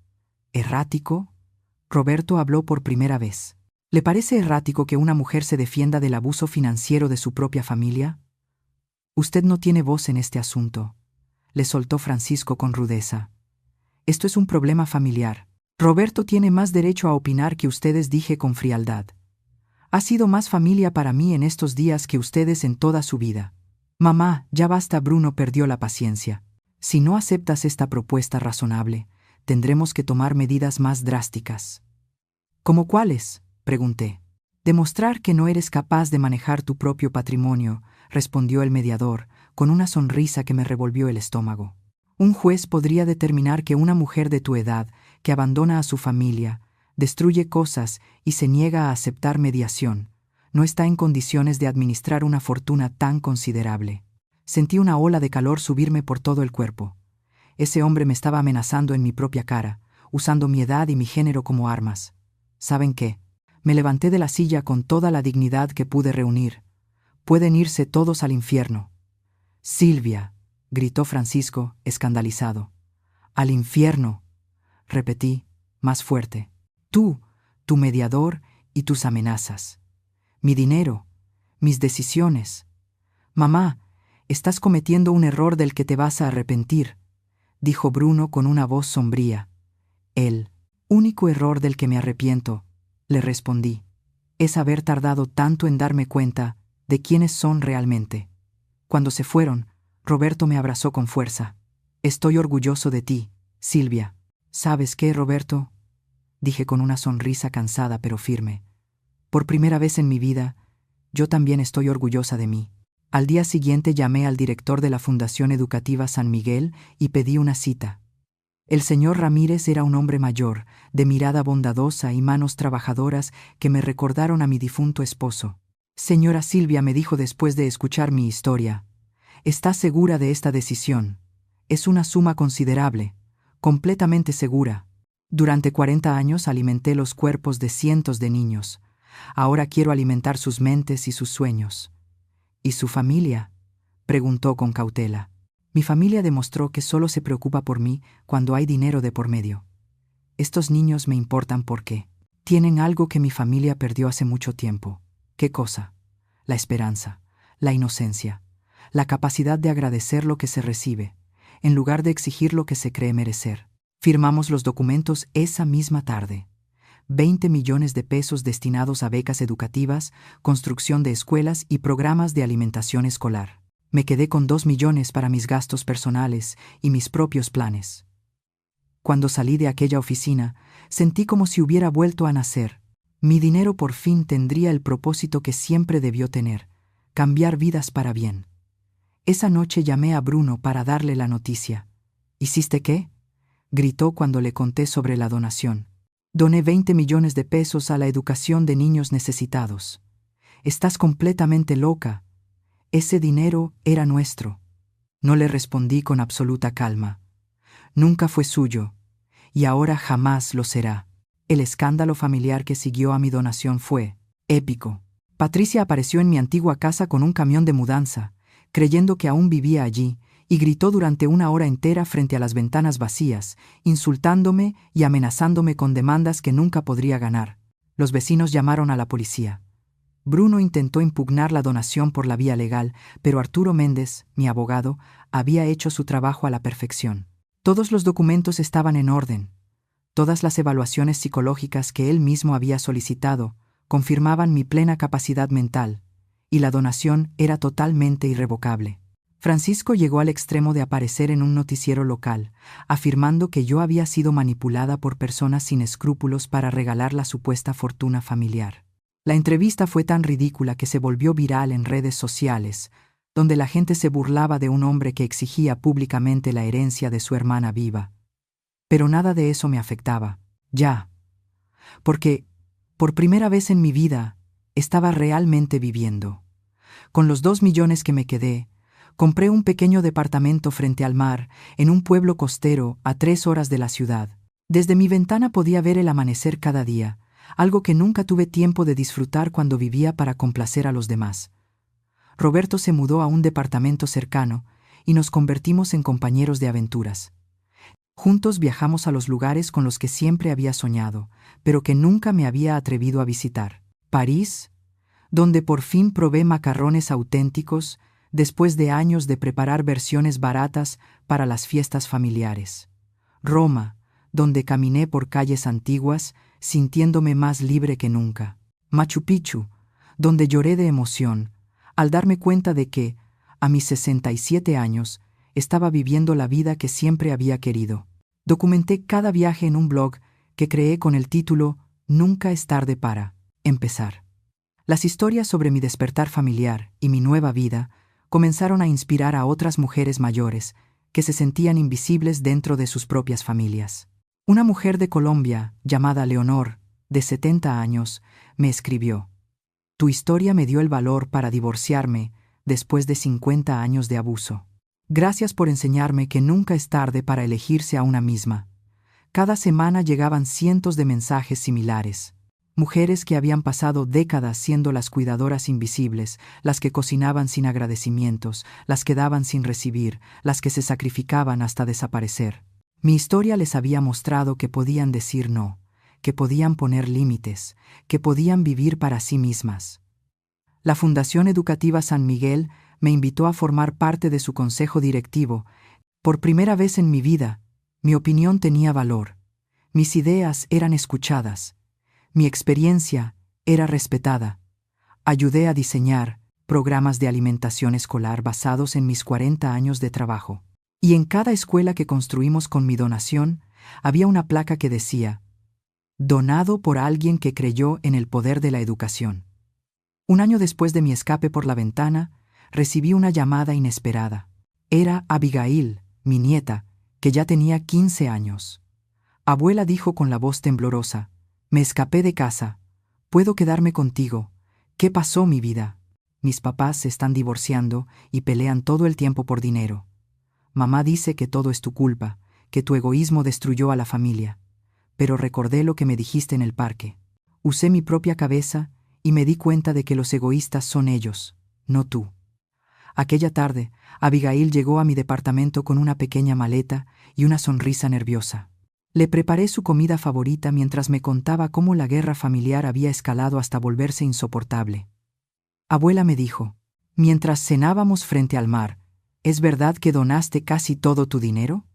¿Errático? Roberto habló por primera vez. ¿Le parece errático que una mujer se defienda del abuso financiero de su propia familia? Usted no tiene voz en este asunto, le soltó Francisco con rudeza. Esto es un problema familiar. Roberto tiene más derecho a opinar que ustedes, dije con frialdad. Ha sido más familia para mí en estos días que ustedes en toda su vida. Mamá, ya basta. Bruno perdió la paciencia. Si no aceptas esta propuesta razonable, tendremos que tomar medidas más drásticas. ¿Cómo cuáles?, pregunté. Demostrar que no eres capaz de manejar tu propio patrimonio, respondió el mediador, con una sonrisa que me revolvió el estómago. Un juez podría determinar que una mujer de tu edad, que abandona a su familia, destruye cosas y se niega a aceptar mediación, no está en condiciones de administrar una fortuna tan considerable. Sentí una ola de calor subirme por todo el cuerpo. Ese hombre me estaba amenazando en mi propia cara, usando mi edad y mi género como armas. ¿Saben qué? Me levanté de la silla con toda la dignidad que pude reunir. Pueden irse todos al infierno. Silvia, gritó Francisco, escandalizado. Al infierno, repetí, más fuerte. Tú, tu mediador y tus amenazas. Mi dinero, mis decisiones. Mamá, estás cometiendo un error del que te vas a arrepentir, dijo Bruno con una voz sombría. El único error del que me arrepiento, le respondí, es haber tardado tanto en darme cuenta de quiénes son realmente. Cuando se fueron, Roberto me abrazó con fuerza. Estoy orgulloso de ti, Silvia. ¿Sabes qué, Roberto?, dije con una sonrisa cansada pero firme. Por primera vez en mi vida, yo también estoy orgullosa de mí. Al día siguiente llamé al director de la Fundación Educativa San Miguel y pedí una cita. El señor Ramírez era un hombre mayor, de mirada bondadosa y manos trabajadoras que me recordaron a mi difunto esposo. Señora Silvia, me dijo después de escuchar mi historia, ¿está segura de esta decisión? Es una suma considerable, completamente segura. Durante 40 años alimenté los cuerpos de cientos de niños. Ahora quiero alimentar sus mentes y sus sueños. ¿Y su familia?, preguntó con cautela. Mi familia demostró que solo se preocupa por mí cuando hay dinero de por medio. Estos niños me importan porque tienen algo que mi familia perdió hace mucho tiempo. ¿Qué cosa? La esperanza, la inocencia, la capacidad de agradecer lo que se recibe, en lugar de exigir lo que se cree merecer. Firmamos los documentos esa misma tarde. 20 millones de pesos destinados a becas educativas, construcción de escuelas y programas de alimentación escolar. Me quedé con 2 millones para mis gastos personales y mis propios planes. Cuando salí de aquella oficina, sentí como si hubiera vuelto a nacer. Mi dinero por fin tendría el propósito que siempre debió tener: cambiar vidas para bien. Esa noche llamé a Bruno para darle la noticia. ¿Hiciste qué?, gritó cuando le conté sobre la donación. Doné 20 millones de pesos a la educación de niños necesitados. Estás completamente loca. Ese dinero era nuestro. No, le respondí con absoluta calma. Nunca fue suyo, y ahora jamás lo será. El escándalo familiar que siguió a mi donación fue épico. Patricia apareció en mi antigua casa con un camión de mudanza, creyendo que aún vivía allí, y gritó durante una hora entera frente a las ventanas vacías, insultándome y amenazándome con demandas que nunca podría ganar. Los vecinos llamaron a la policía. Bruno intentó impugnar la donación por la vía legal, pero Arturo Méndez, mi abogado, había hecho su trabajo a la perfección. Todos los documentos estaban en orden. Todas las evaluaciones psicológicas que él mismo había solicitado confirmaban mi plena capacidad mental, y la donación era totalmente irrevocable. Francisco llegó al extremo de aparecer en un noticiero local, afirmando que yo había sido manipulada por personas sin escrúpulos para regalar la supuesta fortuna familiar. La entrevista fue tan ridícula que se volvió viral en redes sociales, donde la gente se burlaba de un hombre que exigía públicamente la herencia de su hermana viva. Pero nada de eso me afectaba, ya, porque, por primera vez en mi vida, estaba realmente viviendo. Con los 2 millones que me quedé, compré un pequeño departamento frente al mar, en un pueblo costero a 3 horas de la ciudad. Desde mi ventana podía ver el amanecer cada día, algo que nunca tuve tiempo de disfrutar cuando vivía para complacer a los demás. Roberto se mudó a un departamento cercano y nos convertimos en compañeros de aventuras. Juntos viajamos a los lugares con los que siempre había soñado, pero que nunca me había atrevido a visitar. París, donde por fin probé macarrones auténticos después de años de preparar versiones baratas para las fiestas familiares. Roma, donde caminé por calles antiguas, sintiéndome más libre que nunca. Machu Picchu, donde lloré de emoción, al darme cuenta de que, a mis 67 años, estaba viviendo la vida que siempre había querido. Documenté cada viaje en un blog que creé con el título Nunca es tarde para empezar. Las historias sobre mi despertar familiar y mi nueva vida comenzaron a inspirar a otras mujeres mayores que se sentían invisibles dentro de sus propias familias. Una mujer de Colombia, llamada Leonor, de 70 años, me escribió: «Tu historia me dio el valor para divorciarme después de 50 años de abuso. Gracias por enseñarme que nunca es tarde para elegirse a una misma». Cada semana llegaban cientos de mensajes similares. Mujeres que habían pasado décadas siendo las cuidadoras invisibles, las que cocinaban sin agradecimientos, las que daban sin recibir, las que se sacrificaban hasta desaparecer. Mi historia les había mostrado que podían decir no, que podían poner límites, que podían vivir para sí mismas. La Fundación Educativa San Miguel me invitó a formar parte de su consejo directivo. Por primera vez en mi vida, mi opinión tenía valor. Mis ideas eran escuchadas. Mi experiencia era respetada. Ayudé a diseñar programas de alimentación escolar basados en mis 40 años de trabajo. Y en cada escuela que construimos con mi donación, había una placa que decía: «Donado por alguien que creyó en el poder de la educación». Un año después de mi escape por la ventana, recibí una llamada inesperada. Era Abigail, mi nieta, que ya tenía 15 años. «Abuela», dijo con la voz temblorosa, «me escapé de casa. ¿Puedo quedarme contigo? ¿Qué pasó, mi vida? Mis papás se están divorciando y pelean todo el tiempo por dinero. Mamá dice que todo es tu culpa, que tu egoísmo destruyó a la familia. Pero recordé lo que me dijiste en el parque. Usé mi propia cabeza y me di cuenta de que los egoístas son ellos, no tú». Aquella tarde, Abigail llegó a mi departamento con una pequeña maleta y una sonrisa nerviosa. Le preparé su comida favorita mientras me contaba cómo la guerra familiar había escalado hasta volverse insoportable. «Abuela», me dijo, mientras cenábamos frente al mar, «¿es verdad que donaste casi todo tu dinero?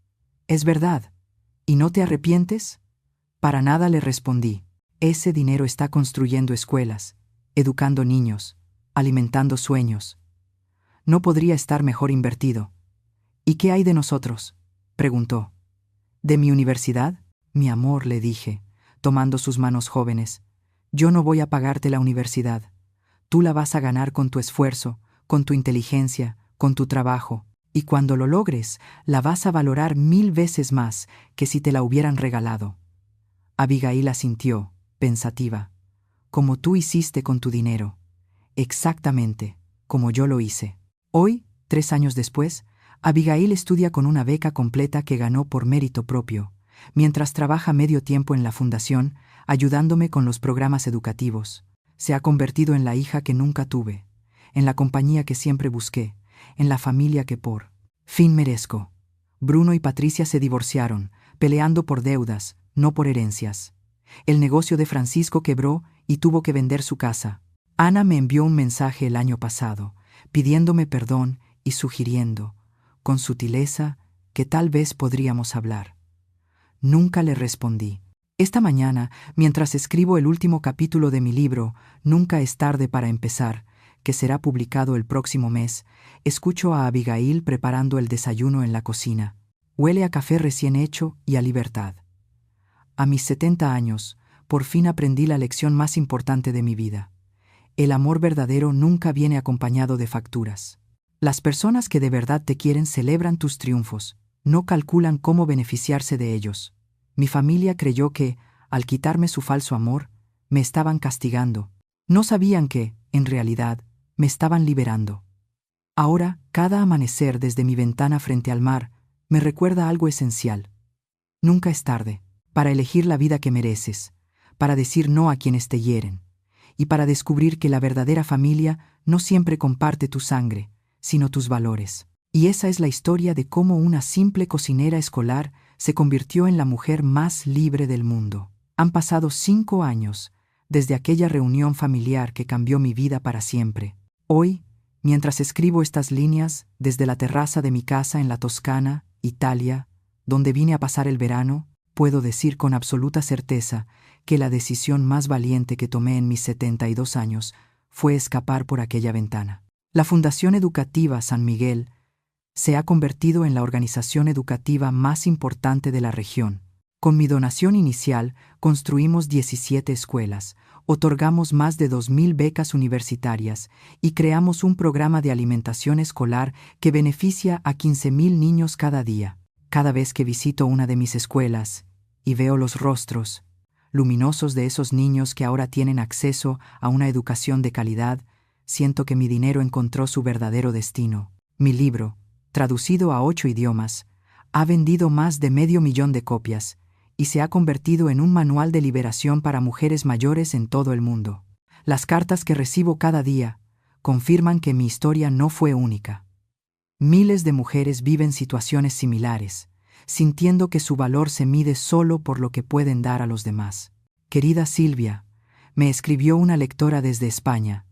¿Es verdad? ¿Y no te arrepientes?». «Para nada», le respondí. «Ese dinero está construyendo escuelas, educando niños, alimentando sueños. No podría estar mejor invertido». «¿Y qué hay de nosotros?», preguntó. «¿De mi universidad?». «Mi amor», le dije, tomando sus manos jóvenes, «yo no voy a pagarte la universidad. Tú la vas a ganar con tu esfuerzo, con tu inteligencia, con tu trabajo, y cuando lo logres, la vas a valorar 1000 veces más que si te la hubieran regalado». Abigail asintió, pensativa. «Como tú hiciste con tu dinero. Exactamente, como yo lo hice». Hoy, 3 años después, Abigail estudia con una beca completa que ganó por mérito propio. Mientras trabaja medio tiempo en la fundación, ayudándome con los programas educativos. Se ha convertido en la hija que nunca tuve, en la compañía que siempre busqué, en la familia que por fin merezco. Bruno y Patricia se divorciaron, peleando por deudas, no por herencias. El negocio de Francisco quebró y tuvo que vender su casa. Ana me envió un mensaje el año pasado, pidiéndome perdón y sugiriendo, con sutileza, que tal vez podríamos hablar. Nunca le respondí. Esta mañana, mientras escribo el último capítulo de mi libro, Nunca es tarde para empezar, que será publicado el próximo mes, escucho a Abigail preparando el desayuno en la cocina. Huele a café recién hecho y a libertad. A mis 70 años, por fin aprendí la lección más importante de mi vida. El amor verdadero nunca viene acompañado de facturas. Las personas que de verdad te quieren celebran tus triunfos, no calculan cómo beneficiarse de ellos. Mi familia creyó que, al quitarme su falso amor, me estaban castigando. No sabían que, en realidad, me estaban liberando. Ahora, cada amanecer desde mi ventana frente al mar, me recuerda algo esencial. Nunca es tarde para elegir la vida que mereces, para decir no a quienes te hieren, y para descubrir que la verdadera familia no siempre comparte tu sangre, sino tus valores. Y esa es la historia de cómo una simple cocinera escolar se convirtió en la mujer más libre del mundo. Han pasado 5 años desde aquella reunión familiar que cambió mi vida para siempre. Hoy, mientras escribo estas líneas desde la terraza de mi casa en la Toscana, Italia, donde vine a pasar el verano, puedo decir con absoluta certeza que la decisión más valiente que tomé en mis 72 años fue escapar por aquella ventana. La Fundación Educativa San Miguel se ha convertido en la organización educativa más importante de la región. Con mi donación inicial, construimos 17 escuelas, otorgamos más de 2.000 becas universitarias y creamos un programa de alimentación escolar que beneficia a 15.000 niños cada día. Cada vez que visito una de mis escuelas y veo los rostros luminosos de esos niños que ahora tienen acceso a una educación de calidad, siento que mi dinero encontró su verdadero destino. Mi libro, traducido a 8 idiomas, ha vendido más de 500.000 de copias y se ha convertido en un manual de liberación para mujeres mayores en todo el mundo. Las cartas que recibo cada día confirman que mi historia no fue única. Miles de mujeres viven situaciones similares, sintiendo que su valor se mide solo por lo que pueden dar a los demás. Querida Silvia, me escribió una lectora desde España.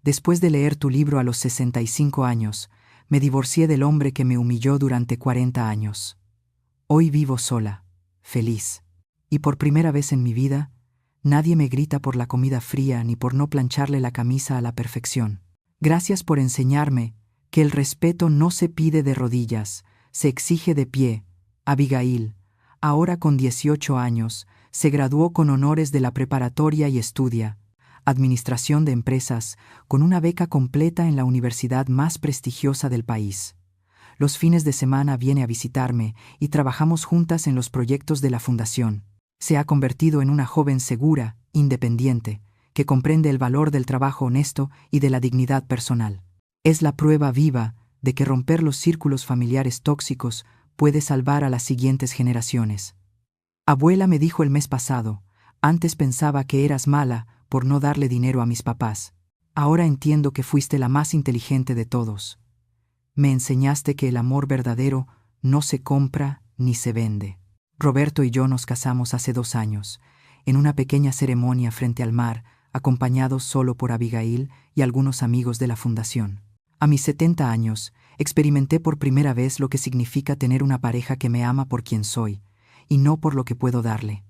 Después de leer tu libro a los 65 años, me divorcié del hombre que me humilló durante 40 años. Hoy vivo sola, feliz. Y por primera vez en mi vida, nadie me grita por la comida fría ni por no plancharle la camisa a la perfección. Gracias por enseñarme que el respeto no se pide de rodillas, se exige de pie. Abigail, ahora con 18 años, se graduó con honores de la preparatoria y estudia Administración de Empresas con una beca completa en la universidad más prestigiosa del país. Los fines de semana viene a visitarme y trabajamos juntas en los proyectos de la fundación. Se ha convertido en una joven segura, independiente, que comprende el valor del trabajo honesto y de la dignidad personal. Es la prueba viva de que romper los círculos familiares tóxicos puede salvar a las siguientes generaciones. Abuela me dijo el mes pasado, antes pensaba que eras mala por no darle dinero a mis papás. Ahora entiendo que fuiste la más inteligente de todos. Me enseñaste que el amor verdadero no se compra ni se vende. Roberto y yo nos casamos hace 2 años, en una pequeña ceremonia frente al mar, acompañados solo por Abigail y algunos amigos de la fundación. A mis 70 años, experimenté por primera vez lo que significa tener una pareja que me ama por quien soy, y no por lo que puedo darle.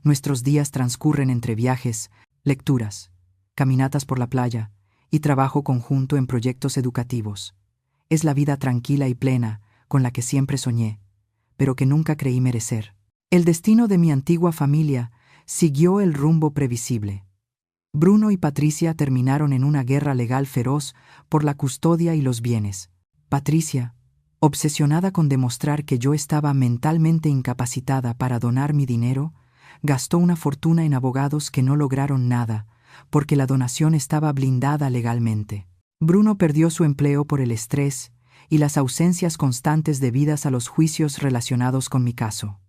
Nuestros días transcurren entre viajes, lecturas, caminatas por la playa y trabajo conjunto en proyectos educativos. Es la vida tranquila y plena con la que siempre soñé, pero que nunca creí merecer. El destino de mi antigua familia siguió el rumbo previsible. Bruno y Patricia terminaron en una guerra legal feroz por la custodia y los bienes. Patricia, obsesionada con demostrar que yo estaba mentalmente incapacitada para donar mi dinero, gastó una fortuna en abogados que no lograron nada, porque la donación estaba blindada legalmente. Bruno perdió su empleo por el estrés y las ausencias constantes debidas a los juicios relacionados con mi caso.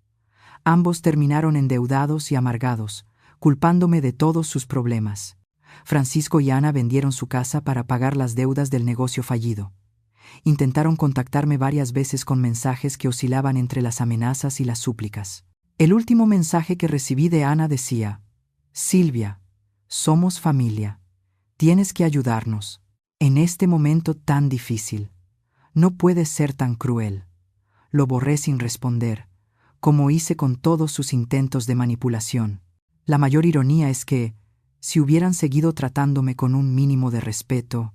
Ambos terminaron endeudados y amargados, culpándome de todos sus problemas. Francisco y Ana vendieron su casa para pagar las deudas del negocio fallido. Intentaron contactarme varias veces con mensajes que oscilaban entre las amenazas y las súplicas. El último mensaje que recibí de Ana decía: Silvia, somos familia. Tienes que ayudarnos. En este momento tan difícil. No puedes ser tan cruel. Lo borré sin responder, como hice con todos sus intentos de manipulación. La mayor ironía es que, si hubieran seguido tratándome con un mínimo de respeto,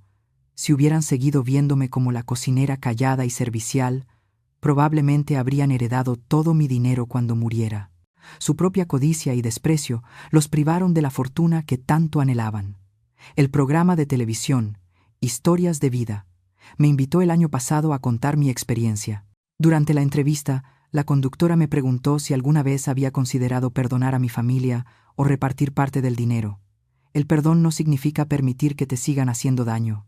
si hubieran seguido viéndome como la cocinera callada y servicial, probablemente habrían heredado todo mi dinero cuando muriera. Su propia codicia y desprecio los privaron de la fortuna que tanto anhelaban. El programa de televisión, Historias de Vida, me invitó el año pasado a contar mi experiencia. Durante la entrevista, la conductora me preguntó si alguna vez había considerado perdonar a mi familia o repartir parte del dinero. El perdón no significa permitir que te sigan haciendo daño,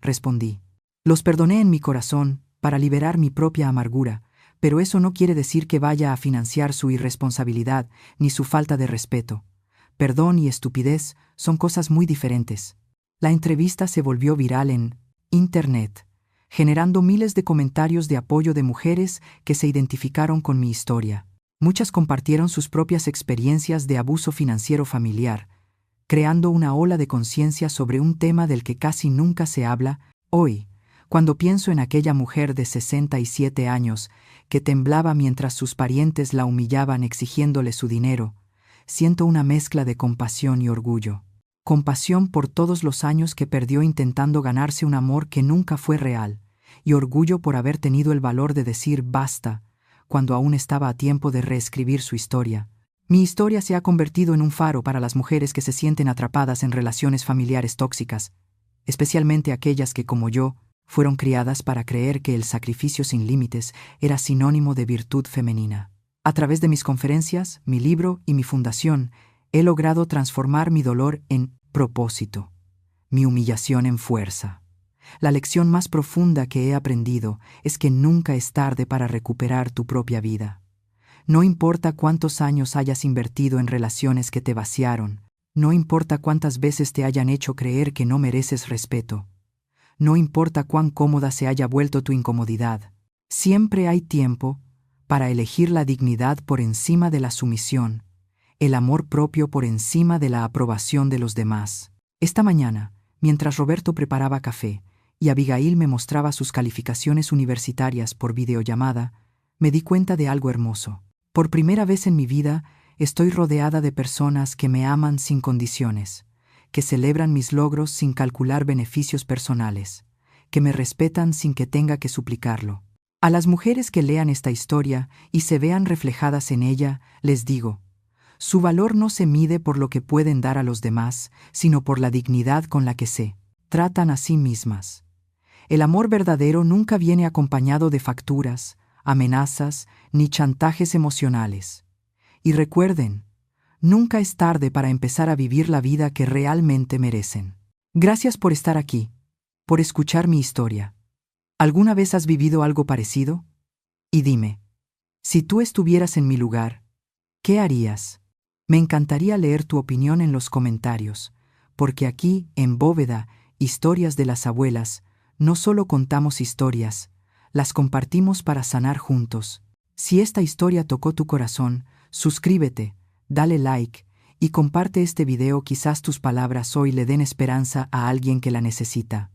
respondí. Los perdoné en mi corazón para liberar mi propia amargura, pero eso no quiere decir que vaya a financiar su irresponsabilidad ni su falta de respeto. Perdón y estupidez son cosas muy diferentes. La entrevista se volvió viral en Internet, generando miles de comentarios de apoyo de mujeres que se identificaron con mi historia. Muchas compartieron sus propias experiencias de abuso financiero familiar, creando una ola de conciencia sobre un tema del que casi nunca se habla. Hoy, cuando pienso en aquella mujer de 67 años que temblaba mientras sus parientes la humillaban exigiéndole su dinero, siento una mezcla de compasión y orgullo. Compasión por todos los años que perdió intentando ganarse un amor que nunca fue real, y orgullo por haber tenido el valor de decir basta, cuando aún estaba a tiempo de reescribir su historia. Mi historia se ha convertido en un faro para las mujeres que se sienten atrapadas en relaciones familiares tóxicas, especialmente aquellas que, como yo, fueron criadas para creer que el sacrificio sin límites era sinónimo de virtud femenina. A través de mis conferencias, mi libro y mi fundación, he logrado transformar mi dolor en propósito, mi humillación en fuerza. La lección más profunda que he aprendido es que nunca es tarde para recuperar tu propia vida. No importa cuántos años hayas invertido en relaciones que te vaciaron, no importa cuántas veces te hayan hecho creer que no mereces respeto, no importa cuán cómoda se haya vuelto tu incomodidad, siempre hay tiempo para elegir la dignidad por encima de la sumisión, el amor propio por encima de la aprobación de los demás. Esta mañana, mientras Roberto preparaba café y Abigail me mostraba sus calificaciones universitarias por videollamada, me di cuenta de algo hermoso. Por primera vez en mi vida, estoy rodeada de personas que me aman sin condiciones, que celebran mis logros sin calcular beneficios personales, que me respetan sin que tenga que suplicarlo. A las mujeres que lean esta historia y se vean reflejadas en ella, les digo: su valor no se mide por lo que pueden dar a los demás, sino por la dignidad con la que se tratan a sí mismas. El amor verdadero nunca viene acompañado de facturas, amenazas ni chantajes emocionales. Y recuerden, nunca es tarde para empezar a vivir la vida que realmente merecen. Gracias por estar aquí, por escuchar mi historia. ¿Alguna vez has vivido algo parecido? Y dime, si tú estuvieras en mi lugar, ¿qué harías? Me encantaría leer tu opinión en los comentarios, porque aquí, en Bóveda, Historias de las Abuelas, no solo contamos historias, las compartimos para sanar juntos. Si esta historia tocó tu corazón, suscríbete, dale like y comparte este video. Quizás tus palabras hoy le den esperanza a alguien que la necesita.